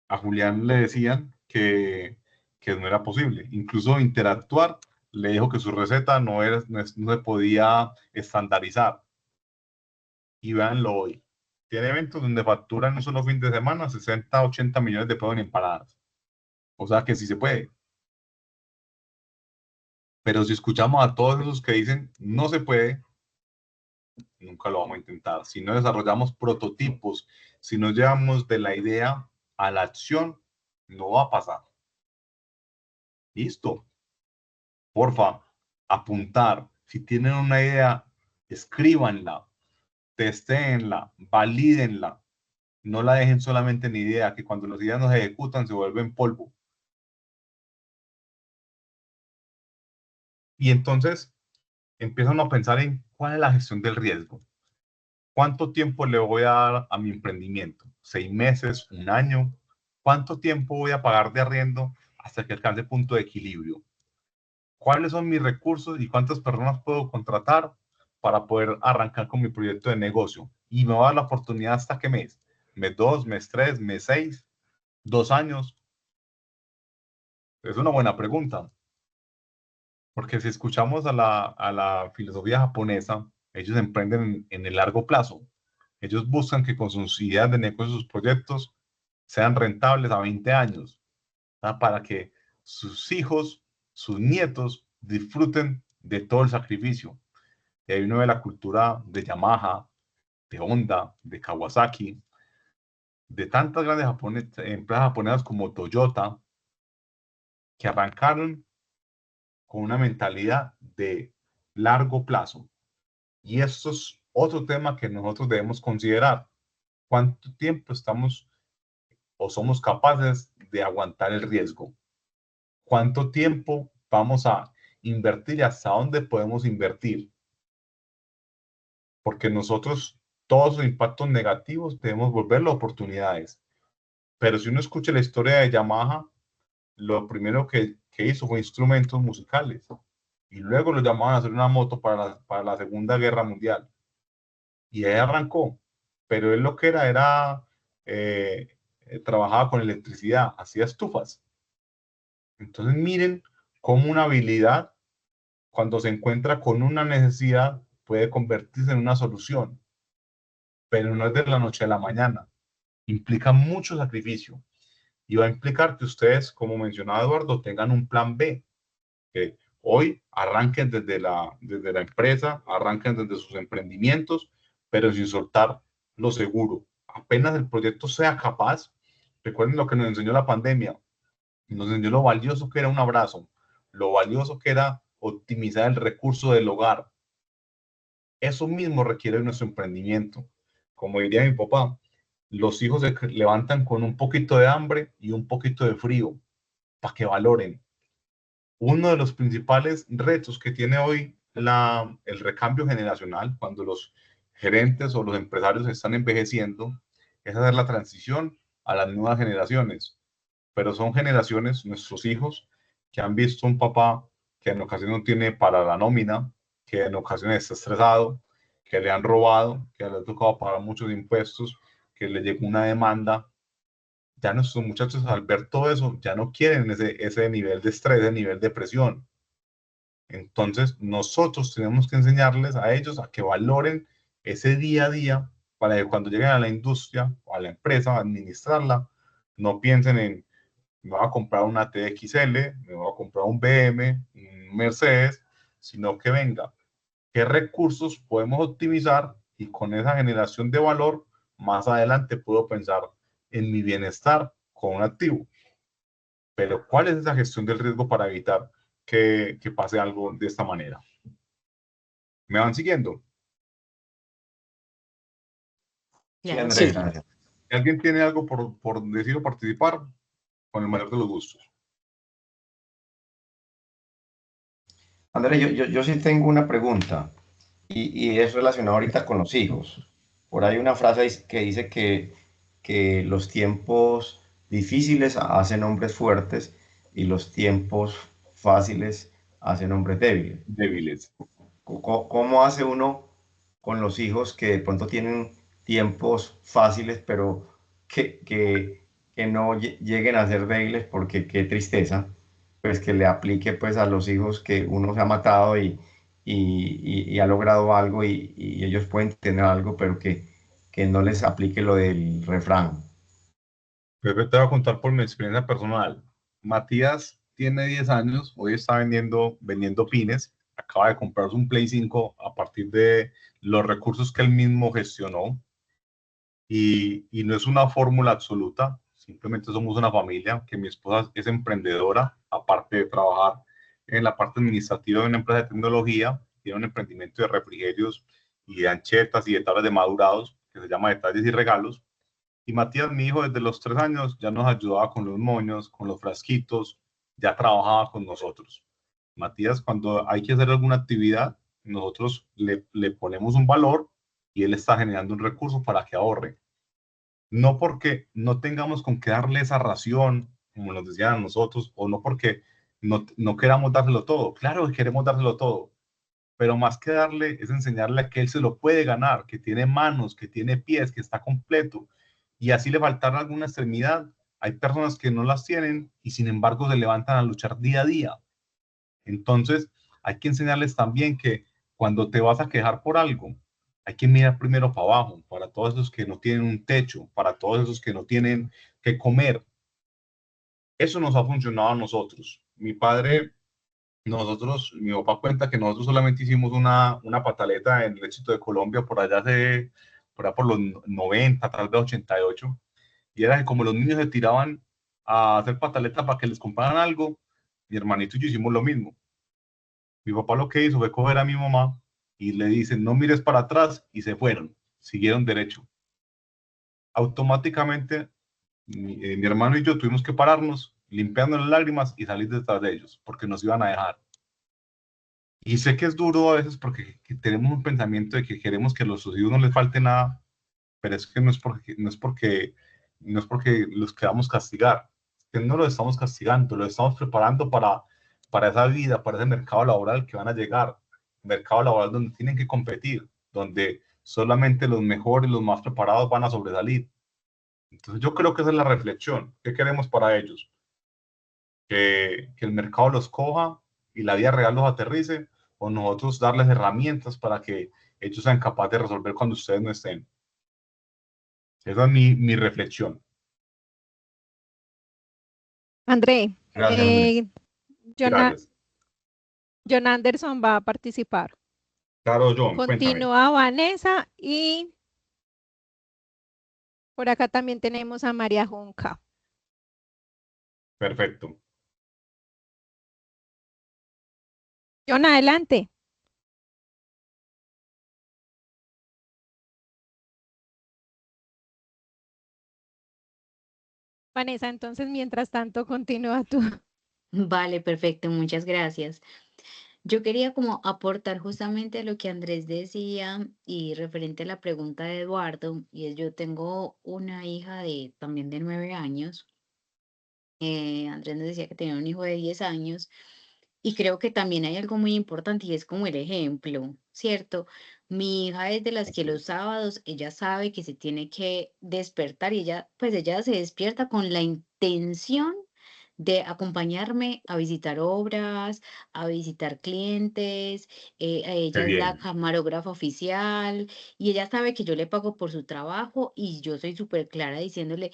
A Julián le decían que no era posible. Incluso interactuar le dijo que su receta no se podía estandarizar. Y véanlo hoy. Tiene eventos donde facturan en un solo fin de semana 60, 80 millones de pesos en empanadas. O sea que sí se puede. Pero si escuchamos a todos esos que dicen no se puede, nunca lo vamos a intentar. Si no desarrollamos prototipos, si no llevamos de la idea a la acción, no va a pasar. Listo. Porfa, apuntar. Si tienen una idea, escríbanla, testéenla, valídenla. No la dejen solamente en idea, que cuando las ideas no se ejecutan se vuelven polvo. Y entonces empiezan a pensar en cuál es la gestión del riesgo. ¿Cuánto tiempo le voy a dar a mi emprendimiento? ¿6 meses? ¿1 año? ¿Cuánto tiempo voy a pagar de arriendo hasta que alcance punto de equilibrio? ¿Cuáles son mis recursos y cuántas personas puedo contratar para poder arrancar con mi proyecto de negocio? Y me va a dar la oportunidad hasta qué mes. Mes 2, mes 3, mes 6, 2 años. Es una buena pregunta. Porque si escuchamos a la filosofía japonesa, ellos emprenden en el largo plazo. Ellos buscan que con sus ideas de negocio, sus proyectos, sean rentables a 20 años, ¿tá? Para que sus hijos, sus nietos, disfruten de todo el sacrificio. Y ahí uno ve la cultura de Yamaha, de Honda, de Kawasaki, de tantas grandes empresas japonesas como Toyota, que arrancaron con una mentalidad de largo plazo. Y esto es otro tema que nosotros debemos considerar. ¿Cuánto tiempo estamos o somos capaces de aguantar el riesgo? ¿Cuánto tiempo vamos a invertir y hasta dónde podemos invertir? Porque nosotros todos los impactos negativos debemos volverlo a oportunidades. Pero si uno escucha la historia de Yamaha, lo primero que hizo fue instrumentos musicales. Y luego lo llamaban a hacer una moto para la Segunda Guerra Mundial. Y ahí arrancó. Pero él lo que era trabajaba con electricidad, hacía estufas. Entonces miren cómo una habilidad, cuando se encuentra con una necesidad, puede convertirse en una solución. Pero no es de la noche a la mañana. Implica mucho sacrificio. Y va a implicar que ustedes, como mencionaba Eduardo, tengan un plan B. Que hoy arranquen desde la empresa, arranquen desde sus emprendimientos, pero sin soltar lo seguro. Apenas el proyecto sea capaz, recuerden lo que nos enseñó la pandemia, nos enseñó lo valioso que era un abrazo, lo valioso que era optimizar el recurso del hogar. Eso mismo requiere nuestro emprendimiento. Como diría mi papá, los hijos se levantan con un poquito de hambre y un poquito de frío, para que valoren. Uno de los principales retos que tiene hoy el recambio generacional, cuando los gerentes o los empresarios están envejeciendo, es hacer la transición a las nuevas generaciones. Pero son generaciones, nuestros hijos, que han visto un papá que en ocasiones no tiene para la nómina, que en ocasiones está estresado, que le han robado, que le ha tocado pagar muchos impuestos, que le llegó una demanda. Ya nuestros muchachos, al ver todo eso, ya no quieren ese nivel de estrés, ese nivel de presión. Entonces, nosotros tenemos que enseñarles a ellos a que valoren ese día a día para que cuando lleguen a la industria o a la empresa a administrarla, no piensen en, me voy a comprar una TXL, me voy a comprar un BM, un Mercedes, sino que venga, qué recursos podemos optimizar y con esa generación de valor, más adelante puedo pensar en mi bienestar con un activo. Pero ¿cuál es esa gestión del riesgo para evitar que pase algo de esta manera? ¿Me van siguiendo? Sí, Andrés, Sí. gracias. Si alguien tiene algo por decir o participar, con el mayor de los gustos. Andrés, yo sí tengo una pregunta y es relacionado ahorita con los hijos. Por ahí una frase que dice que los tiempos difíciles hacen hombres fuertes y los tiempos fáciles hacen hombres débiles. Débiles. ¿Cómo hace uno con los hijos que de pronto tienen tiempos fáciles, pero que no lleguen a ser débiles? Porque qué tristeza, pues que le aplique pues a los hijos que uno se ha matado y ha logrado algo y ellos pueden tener algo, pero que no les aplique lo del refrán. Pepe, te voy a contar por mi experiencia personal. Matías tiene 10 años, hoy está vendiendo pines, acaba de comprarse un Play 5 a partir de los recursos que él mismo gestionó y no es una fórmula absoluta, simplemente somos una familia, que mi esposa es emprendedora, aparte de trabajar en la parte administrativa de una empresa de tecnología, tiene un emprendimiento de refrigerios y de anchetas y de tablas de madurados que se llama Detalles y Regalos. Y Matías, mi hijo, desde los 3 años ya nos ayudaba con los moños, con los frasquitos, ya trabajaba con nosotros. Matías, cuando hay que hacer alguna actividad, nosotros le ponemos un valor y él está generando un recurso para que ahorre. No porque no tengamos con qué darle esa ración, como nos decían a nosotros, o no porque no queramos dárselo todo. Claro que queremos dárselo todo, pero más que darle es enseñarle a que él se lo puede ganar, que tiene manos, que tiene pies, que está completo, y así le faltará alguna extremidad. Hay personas que no las tienen y sin embargo se levantan a luchar día a día. Entonces, hay que enseñarles también que cuando te vas a quejar por algo, hay que mirar primero para abajo, para todos esos que no tienen un techo, para todos esos que no tienen que comer. Eso nos ha funcionado a nosotros. Mi papá cuenta que nosotros solamente hicimos una pataleta en el éxito de Colombia por allá por los 90, tal vez 88, y era que como los niños se tiraban a hacer pataleta para que les compraran algo, mi hermanito y yo hicimos lo mismo. Mi papá lo que hizo fue coger a mi mamá y le dicen, no mires para atrás, y se fueron, siguieron derecho. Automáticamente, mi hermano y yo tuvimos que pararnos, limpiando las lágrimas y salir detrás de ellos, porque nos iban a dejar. Y sé que es duro a veces porque tenemos un pensamiento de que queremos que a los hijos no les falte nada, pero es que no es porque los queramos castigar, que no los estamos castigando, los estamos preparando para esa vida, para ese mercado laboral que van a llegar, mercado laboral donde tienen que competir, donde solamente los mejores, los más preparados van a sobresalir. Entonces yo creo que esa es la reflexión. ¿Qué queremos para ellos? Que el mercado los coja y la vida real los aterrice, o nosotros darles herramientas para que ellos sean capaces de resolver cuando ustedes no estén. Esa es mi reflexión. André, Gracias, Andrés. Gracias. John Anderson va a participar. Claro, John, cuéntame. Continúa Vanessa y por acá también tenemos a María Junca. Perfecto. John, adelante. Vanessa, entonces, mientras tanto, continúa tú. Vale, perfecto, muchas gracias. Yo quería como aportar justamente lo que Andrés decía y referente a la pregunta de Eduardo, y es yo tengo una hija también de 9 años. Andrés nos decía que tenía un hijo de 10 años y creo que también hay algo muy importante y es como el ejemplo, ¿cierto? Mi hija es de las que los sábados ella sabe que se tiene que despertar y ella se despierta con la intención de acompañarme a visitar obras, a visitar clientes. Qué Ella es la bien. camarógrafa oficial y ella sabe que yo le pago por su trabajo y yo soy súper clara diciéndole,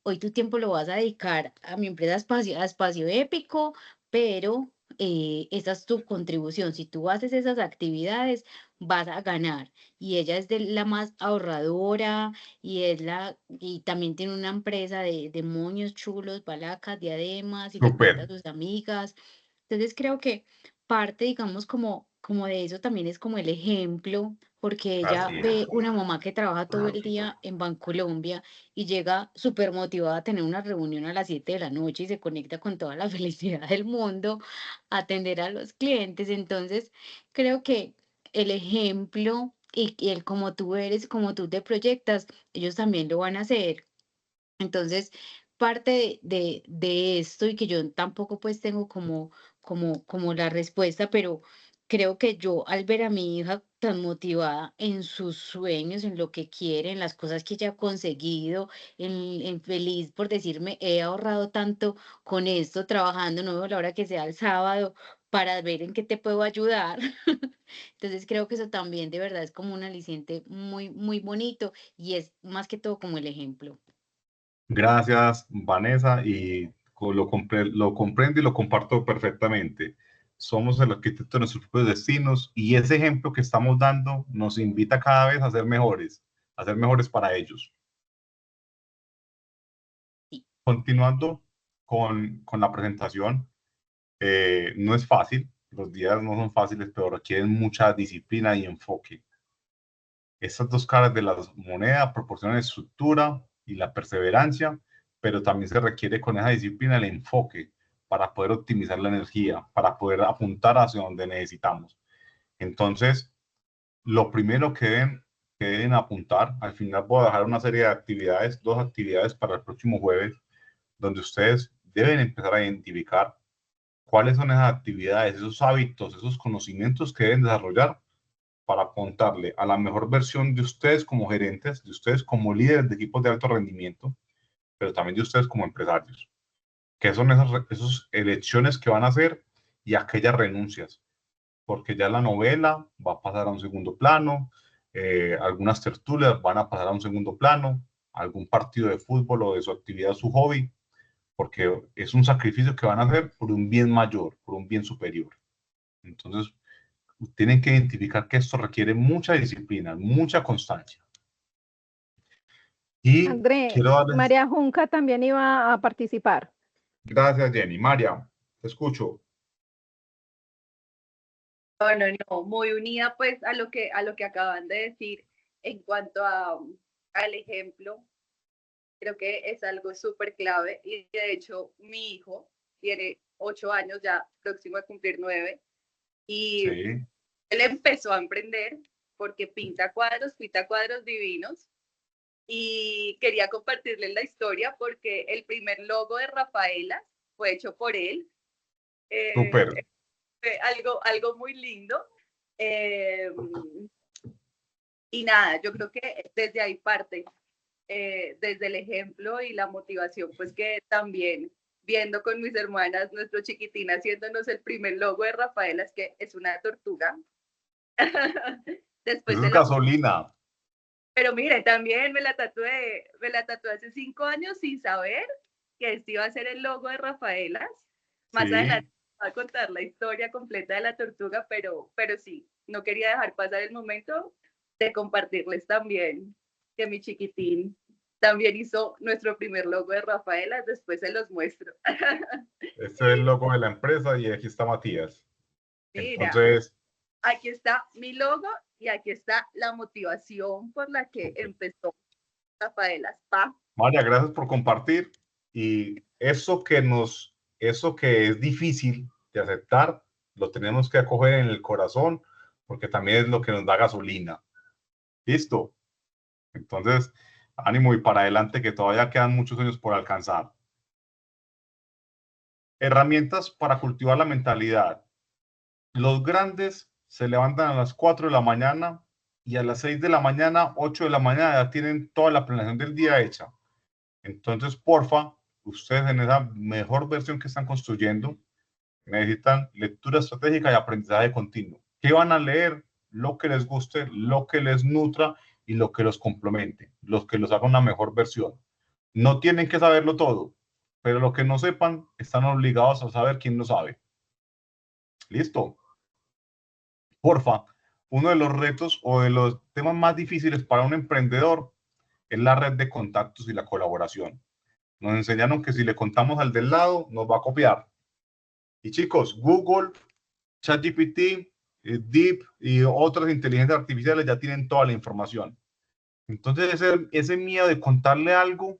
hoy tu tiempo lo vas a dedicar a mi empresa a Espacio Épico, pero esa es tu contribución. Si tú haces esas actividades, vas a ganar. Y ella es de la más ahorradora y también tiene una empresa de moños chulos, balacas, diademas, y le cuenta a Súper. sus amigas. Entonces creo que parte, digamos, como de eso también es como el ejemplo, porque ella Así es. ve una mamá que trabaja todo el día en Bancolombia y llega súper motivada a tener una reunión a las 7 de la noche y se conecta con toda la felicidad del mundo a atender a los clientes. Entonces, creo que el ejemplo y el como tú eres, como tú te proyectas, ellos también lo van a hacer. Entonces, parte de esto y que yo tampoco pues tengo como la respuesta, pero creo que yo al ver a mi hija tan motivada en sus sueños, en lo que quiere, en las cosas que ella ha conseguido, en feliz por decirme, he ahorrado tanto con esto, trabajando, no veo la hora que sea el sábado para ver en qué te puedo ayudar. Entonces creo que eso también de verdad es como un aliciente muy, muy bonito y es más que todo como el ejemplo. Gracias, Vanessa, y lo comprendo y lo comparto perfectamente. Somos el arquitecto de nuestros propios destinos, y ese ejemplo que estamos dando nos invita cada vez a ser mejores para ellos. Sí. Continuando con la presentación, no es fácil, los días no son fáciles, pero requieren mucha disciplina y enfoque. Estas dos caras de la moneda proporcionan estructura y la perseverancia, pero también se requiere con esa disciplina el enfoque para poder optimizar la energía, para poder apuntar hacia donde necesitamos. Entonces, lo primero que deben apuntar, al final voy a dejar una serie de actividades, 2 actividades para el próximo jueves, donde ustedes deben empezar a identificar ¿Cuáles son esas actividades, esos hábitos, esos conocimientos que deben desarrollar para apuntarle a la mejor versión de ustedes como gerentes, de ustedes como líderes de equipos de alto rendimiento, pero también de ustedes como empresarios? ¿Qué son esas elecciones que van a hacer y aquellas renuncias? Porque ya la novela va a pasar a un segundo plano, algunas tertulias van a pasar a un segundo plano, algún partido de fútbol o de su actividad, su hobby, porque es un sacrificio que van a hacer por un bien mayor, por un bien superior. Entonces, tienen que identificar que esto requiere mucha disciplina, mucha constancia. Y André, quiero darles... María Junca también iba a participar. Gracias, Jenny. María, te escucho. No, muy unida pues a lo que acaban de decir en cuanto al ejemplo. Creo que es algo súper clave y de hecho mi hijo tiene 8 años, ya próximo a cumplir 9, y Sí. él empezó a emprender porque pinta cuadros divinos, y quería compartirles la historia porque el primer logo de Rafaela fue hecho por él. Súper. Algo muy lindo. Y nada, yo creo que desde ahí parte, desde el ejemplo y la motivación, pues que también viendo con mis hermanas, nuestro chiquitín haciéndonos el primer logo de Rafaela, es que es una tortuga. Después Eso es de gasolina. Pero mire, también me la tatué hace 5 años sin saber que este iba a ser el logo de Rafaelas. Más Sí. adelante voy a contar la historia completa de la tortuga, pero sí, no quería dejar pasar el momento de compartirles también que mi chiquitín también hizo nuestro primer logo de Rafaelas, después se los muestro. Este es el logo de la empresa y aquí está Matías. Mira, Entonces, aquí está mi logo y aquí está la motivación por la que empezó Rafaelas. María, gracias por compartir. Y eso que es difícil de aceptar, lo tenemos que acoger en el corazón, porque también es lo que nos da gasolina. ¿Listo? Entonces, ánimo y para adelante, que todavía quedan muchos años por alcanzar. Herramientas para cultivar la mentalidad. Los grandes se levantan a las 4 de la mañana y a las 6 de la mañana, 8 de la mañana ya tienen toda la planeación del día hecha. Entonces, porfa, ustedes en esa mejor versión que están construyendo, necesitan lectura estratégica y aprendizaje continuo. ¿Qué van a leer? Lo que les guste, lo que les nutra y lo que los complemente, lo que los haga una mejor versión. No tienen que saberlo todo, pero lo que no sepan, están obligados a saber quién lo sabe. ¿Listo? Porfa, uno de los retos o de los temas más difíciles para un emprendedor es la red de contactos y la colaboración. Nos enseñaron que si le contamos al del lado, nos va a copiar. Y chicos, Google, ChatGPT, Deep y otras inteligencias artificiales ya tienen toda la información. Entonces, ese miedo de contarle algo,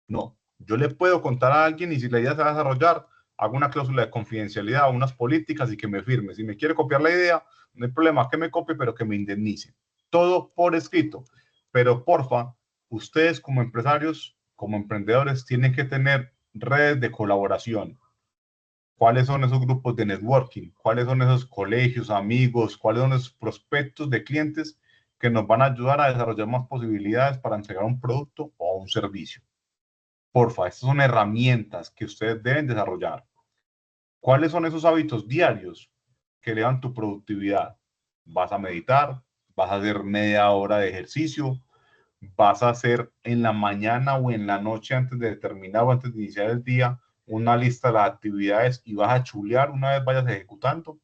no. Yo le puedo contar a alguien y si la idea se va a desarrollar, hago una cláusula de confidencialidad, unas políticas y que me firme. Si me quiere copiar la idea, no hay problema, que me copie, pero que me indemnice. Todo por escrito. Pero porfa, ustedes como empresarios, como emprendedores, tienen que tener redes de colaboración. ¿Cuáles son esos grupos de networking? ¿Cuáles son esos colegios, amigos? ¿Cuáles son esos prospectos de clientes que nos van a ayudar a desarrollar más posibilidades para entregar un producto o un servicio? Porfa, estas son herramientas que ustedes deben desarrollar. ¿Cuáles son esos hábitos diarios que elevan tu productividad? ¿Vas a meditar? ¿Vas a hacer media hora de ejercicio? ¿Vas a hacer en la mañana o en la noche antes de terminar o antes de iniciar el día una lista de las actividades y vas a chulear una vez vayas ejecutando?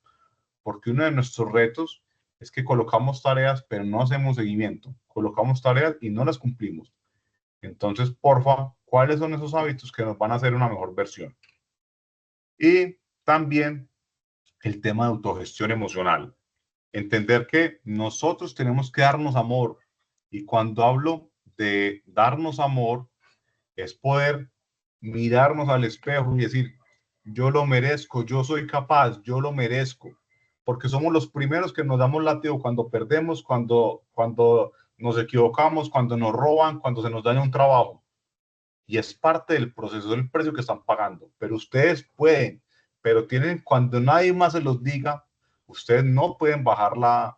Porque uno de nuestros retos es que colocamos tareas pero no hacemos seguimiento. Colocamos tareas y no las cumplimos. Entonces, porfa, ¿cuáles son esos hábitos que nos van a hacer una mejor versión? Y también el tema de autogestión emocional. Entender que nosotros tenemos que darnos amor. Y cuando hablo de darnos amor, es poder mirarnos al espejo y decir, yo lo merezco, yo soy capaz, yo lo merezco. Porque somos los primeros que nos damos látigo cuando perdemos, cuando nos equivocamos, cuando nos roban, cuando se nos daña un trabajo. Y es parte del proceso, del precio que están pagando. Pero ustedes pueden, pero cuando nadie más se los diga, ustedes no pueden bajar la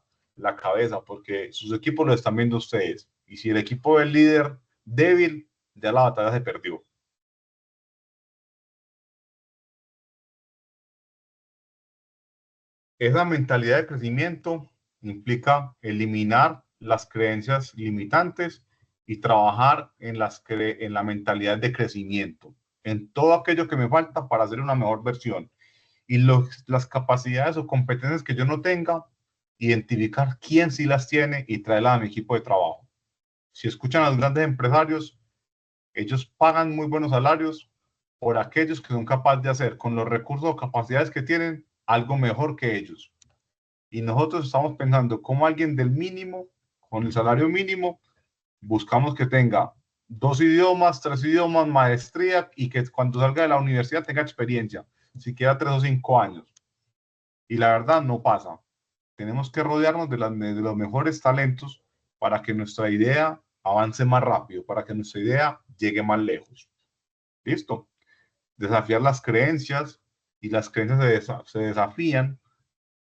cabeza porque sus equipos lo están viendo ustedes. Y si el equipo del líder débil, ya la batalla se perdió. Esa mentalidad de crecimiento implica eliminar las creencias limitantes y trabajar en la mentalidad de crecimiento, en todo aquello que me falta para hacer una mejor versión. Y las capacidades o competencias que yo no tenga, identificar quién sí las tiene y traerlas a mi equipo de trabajo. Si escuchan a los grandes empresarios, ellos pagan muy buenos salarios por aquellos que son capaces de hacer con los recursos o capacidades que tienen algo mejor que ellos. Y nosotros estamos pensando cómo alguien del mínimo, con el salario mínimo, buscamos que tenga 2 idiomas, 3 idiomas, maestría y que cuando salga de la universidad tenga experiencia, siquiera 3 o 5 años. Y la verdad no pasa. Tenemos que rodearnos de los mejores talentos para que nuestra idea avance más rápido, para que nuestra idea llegue más lejos. ¿Listo? Desafiar las creencias, y las creencias se desafían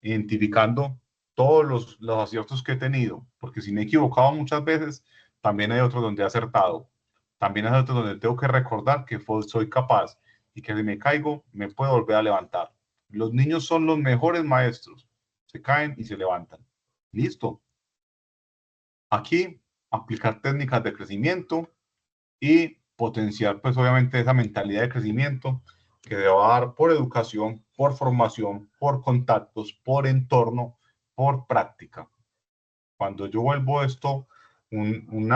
identificando todos los aciertos que he tenido, porque si me he equivocado muchas veces, también hay otros donde he acertado. También hay otros donde tengo que recordar que soy capaz y que si me caigo, me puedo volver a levantar. Los niños son los mejores maestros. Se caen y se levantan. Listo. Aquí, aplicar técnicas de crecimiento y potenciar, pues obviamente, esa mentalidad de crecimiento que se va a dar por educación, por formación, por contactos, por entorno, por práctica. Cuando yo vuelvo esto, un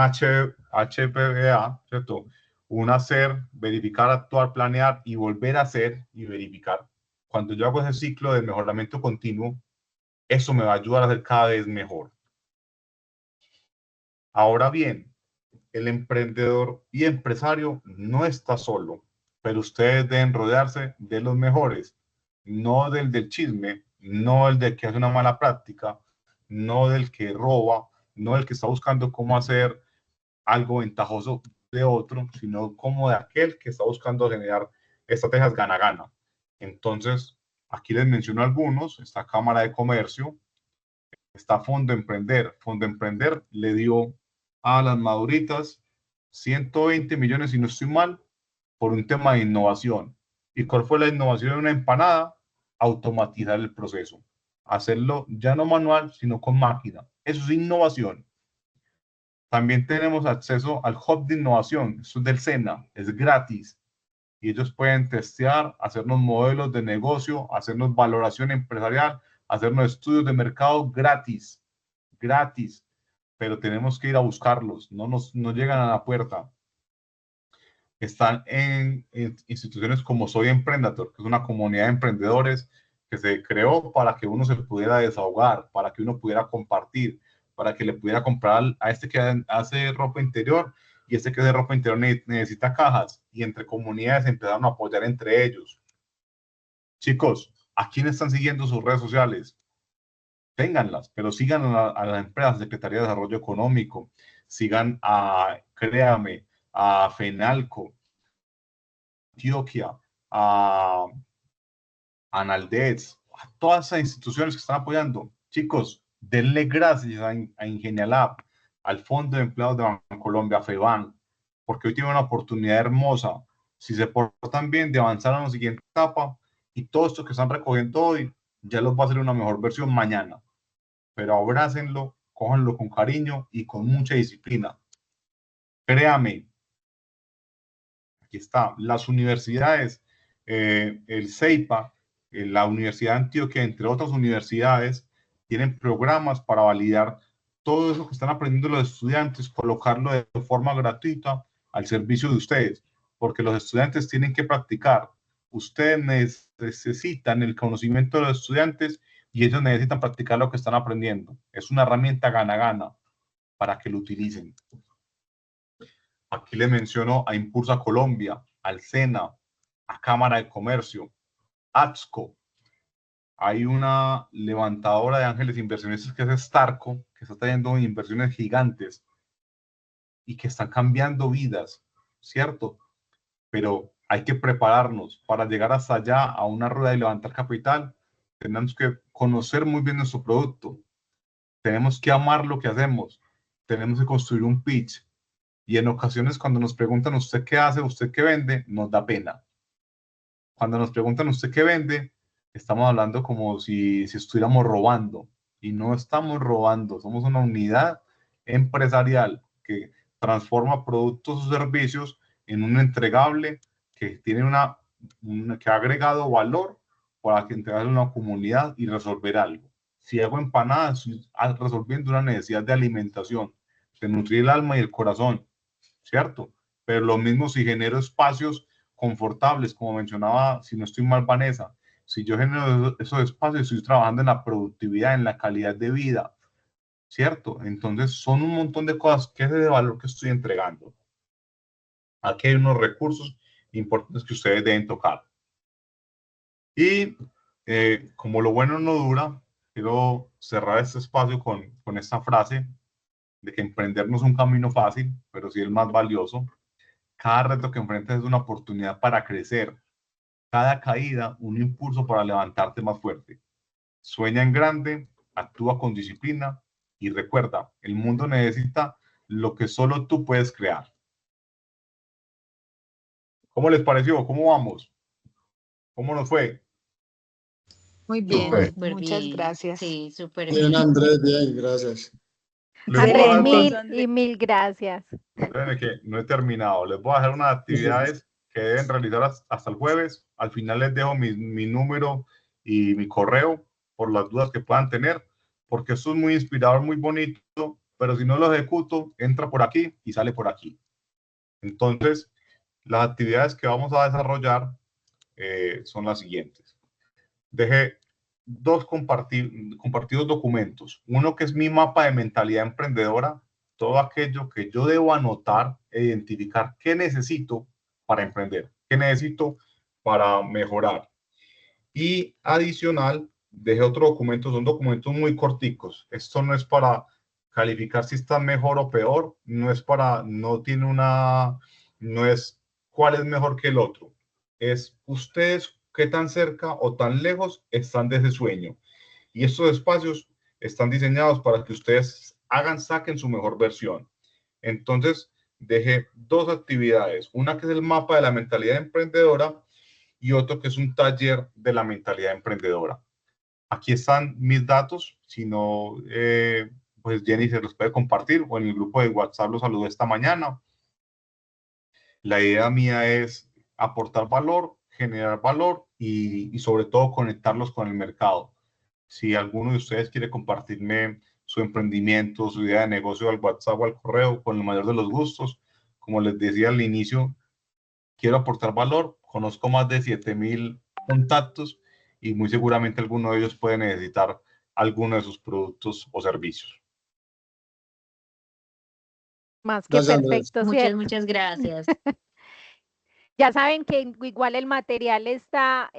HPBA, ¿cierto? Un hacer, verificar, actuar, planear y volver a hacer y verificar. Cuando yo hago ese ciclo de mejoramiento continuo, eso me va a ayudar a ser cada vez mejor. Ahora bien, el emprendedor y empresario no está solo, pero ustedes deben rodearse de los mejores, no del chisme, no el del que hace una mala práctica, no del que roba, no del que está buscando cómo hacer algo ventajoso de otro, sino como de aquel que está buscando generar estrategias gana-gana. Entonces, aquí les menciono algunos: está Cámara de Comercio, está Fondo Emprender. Fondo Emprender le dio a las maduritas 120 millones, si no estoy mal, por un tema de innovación. ¿Y cuál fue la innovación de una empanada? Automatizar el proceso. Hacerlo ya no manual, sino con máquina. Eso es innovación. También tenemos acceso al Hub de Innovación. Eso es del SENA. Es gratis. Y ellos pueden testear, hacernos modelos de negocio, hacernos valoración empresarial, hacernos estudios de mercado gratis. Gratis. Pero tenemos que ir a buscarlos. No llegan a la puerta. Están en instituciones como Soy Emprendedor, que es una comunidad de emprendedores que se creó para que uno se pudiera desahogar, para que uno pudiera compartir, para que le pudiera comprar a este que hace ropa interior y este que hace ropa interior necesita cajas, y entre comunidades empezaron a apoyar entre ellos. Chicos, ¿a quién están siguiendo sus redes sociales? Ténganlas, pero sigan a la empresa Secretaría de Desarrollo Económico, sigan a Créame, a FENALCO, Antioquia, a Analdex, a todas esas instituciones que están apoyando. Chicos, denle gracias a Ingenialab, al Fondo de Empleados de Bancolombia, FEBAN, porque hoy tienen una oportunidad hermosa, si se portan bien, de avanzar a la siguiente etapa, y todo esto que están recogiendo hoy ya los va a hacer una mejor versión mañana. Pero abrácenlo, cójanlo con cariño y con mucha disciplina. Créame, aquí está, las universidades, el CEIPA, la Universidad de Antioquia, entre otras universidades, tienen programas para validar todo eso que están aprendiendo los estudiantes, colocarlo de forma gratuita al servicio de ustedes, porque los estudiantes tienen que practicar. Ustedes necesitan el conocimiento de los estudiantes y ellos necesitan practicar lo que están aprendiendo. Es una herramienta gana-gana para que lo utilicen. Aquí les menciono a Impulsa Colombia, al SENA, a Cámara de Comercio, AXCO. Hay una levantadora de ángeles inversionistas que es Starco, que está trayendo inversiones gigantes y que están cambiando vidas, ¿cierto? Pero hay que prepararnos para llegar hasta allá a una rueda y levantar capital. Tenemos que conocer muy bien nuestro producto. Tenemos que amar lo que hacemos. Tenemos que construir un pitch. Y en ocasiones cuando nos preguntan usted qué hace, usted qué vende, nos da pena. Cuando nos preguntan usted qué vende, estamos hablando como si estuviéramos robando. Y no estamos robando, somos una unidad empresarial que transforma productos o servicios en un entregable que tiene que ha agregado valor para que entregarle a una comunidad y resolver algo. Si hago empanadas, estoy resolviendo una necesidad de alimentación, de nutrir el alma y el corazón, ¿cierto? Pero lo mismo si genero espacios confortables, como mencionaba, si no estoy mal, Vanessa, si yo genero esos espacios, estoy trabajando en la productividad, en la calidad de vida, ¿cierto? Entonces son un montón de cosas que es de valor que estoy entregando. Aquí hay unos recursos importantes que ustedes deben tocar. Y como lo bueno no dura, quiero cerrar este espacio con esta frase de que emprender no es un camino fácil, pero sí el más valioso. Cada reto que enfrentas es una oportunidad para crecer. Cada caída, un impulso para levantarte más fuerte. Sueña en grande, actúa con disciplina y recuerda, el mundo necesita lo que solo tú puedes crear. ¿Cómo les pareció? ¿Cómo vamos? ¿Cómo nos fue? Muy bien, Súper. muchas bien. gracias. Sí, súper Bien, bien. Andrés, bien, gracias. Les voy a Andrés, dejar Excelente. unas, mil y mil gracias. espérenme que no he terminado. Les voy a dejar unas actividades que deben realizar hasta el jueves. Al final les dejo mi número y mi correo por las dudas que puedan tener, porque esto es muy inspirador, muy bonito, pero si no lo ejecuto, entra por aquí y sale por aquí. Entonces, las actividades que vamos a desarrollar son las siguientes. Dejé dos compartidos documentos. Uno que es mi mapa de mentalidad emprendedora, todo aquello que yo debo anotar e identificar qué necesito para emprender, qué necesito para mejorar. Y adicional, dejé otro documento, son documentos muy corticos. Esto no es para calificar si está mejor o peor, no es no es cuál es mejor que el otro. Es ustedes qué tan cerca o tan lejos están de ese sueño. Y estos espacios están diseñados para que ustedes saquen su mejor versión. Entonces, dejé dos actividades, una que es el mapa de la mentalidad emprendedora y otro que es un taller de la mentalidad emprendedora. Aquí están mis datos, si no, pues Jenny se los puede compartir o en el grupo de WhatsApp los saludé esta mañana. La idea mía es aportar valor, generar valor y sobre todo conectarlos con el mercado. Si alguno de ustedes quiere compartirme su emprendimiento, su idea de negocio al WhatsApp o al correo, con el mayor de los gustos. Como les decía al inicio, quiero aportar valor. Conozco más de 7,000 contactos y muy seguramente alguno de ellos puede necesitar alguno de sus productos o servicios. Más que Gracias, Andrés. perfecto, Muchas, ¿cierto? muchas gracias. Ya saben que igual el material está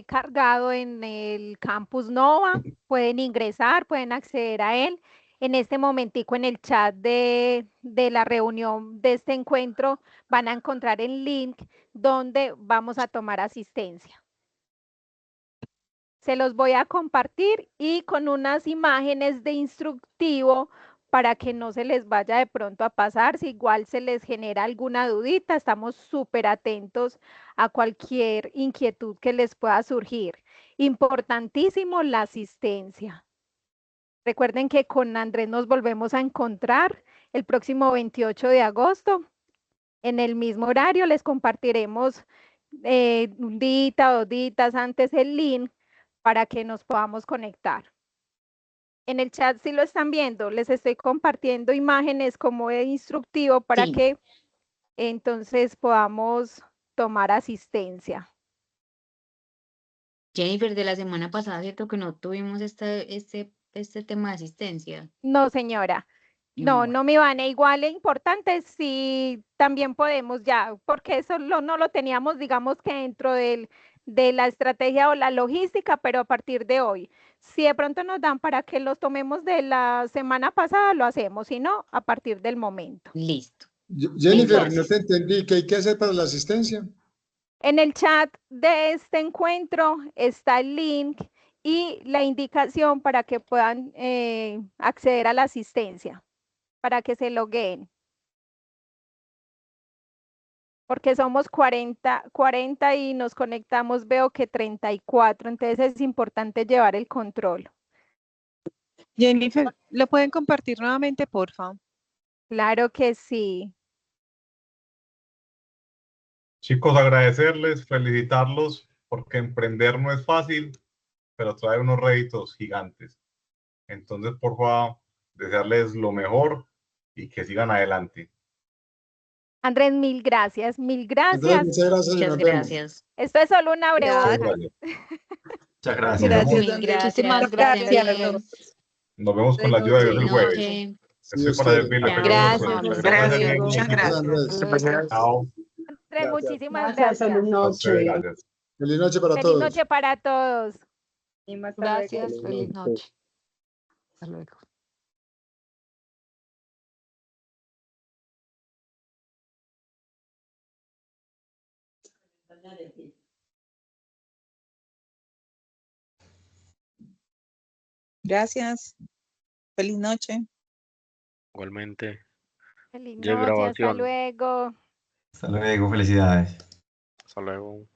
cargado en el Campus Nova. Pueden ingresar, pueden acceder a él. En este momentico en el chat de la reunión de este encuentro van a encontrar el link donde vamos a tomar asistencia. Se los voy a compartir y con unas imágenes de instructivo para que no se les vaya de pronto a pasar. Si igual se les genera alguna dudita, estamos súper atentos a cualquier inquietud que les pueda surgir. Importantísimo la asistencia. Recuerden que con Andrés nos volvemos a encontrar el próximo 28 de agosto. En el mismo horario les compartiremos un día o 2 días antes el link para que nos podamos conectar. En el chat, si lo están viendo, les estoy compartiendo imágenes como de instructivo para Sí. que entonces podamos tomar asistencia. Jennifer, de la semana pasada, ¿cierto que no tuvimos este tema de asistencia? No, señora. No, Bueno. no, mi Vane, igual es importante si también podemos ya, porque eso no lo teníamos, digamos que dentro de la estrategia o la logística, pero a partir de hoy, si de pronto nos dan para que los tomemos de la semana pasada, lo hacemos, si no, a partir del momento. Listo. Jennifer, no Gracias. te entendí. ¿Qué hay que hacer para la asistencia? En el chat de este encuentro está el link y la indicación para que puedan acceder a la asistencia, para que se logueen. Porque somos 40 y nos conectamos, veo que 34, entonces es importante llevar el control. Jennifer, ¿lo pueden compartir nuevamente, porfa? Claro que sí. Chicos, agradecerles, felicitarlos, porque emprender no es fácil, pero trae unos réditos gigantes. Entonces, por favor, desearles lo mejor y que sigan adelante. Andrés, mil gracias, mil Andrés, gracias. muchas gracias y Muchas nos vemos. gracias. Esto es solo un Muchas abrebocas. gracias. Muchas gracias. Nos Mil vemos. gracias, Gracias. Nos vemos con la ayuda de Dios el Feliz jueves. noche. Si Estoy Dios para quiere. servirle. Chao. Pegamos Gracias, suerte. hasta Gracias, luego. equipo. Gracias, Andrés. Chao. Andrés, Gracias. muchísimas Gracias, gracias. feliz A ustedes, noche. gracias. Feliz noche para Feliz todos. noche para todos. Hasta luego. Gracias, feliz noche. Hasta luego. Gracias. Feliz noche. Igualmente. Feliz Ya es noche, hasta grabación. luego. Hasta luego, felicidades. Hasta luego.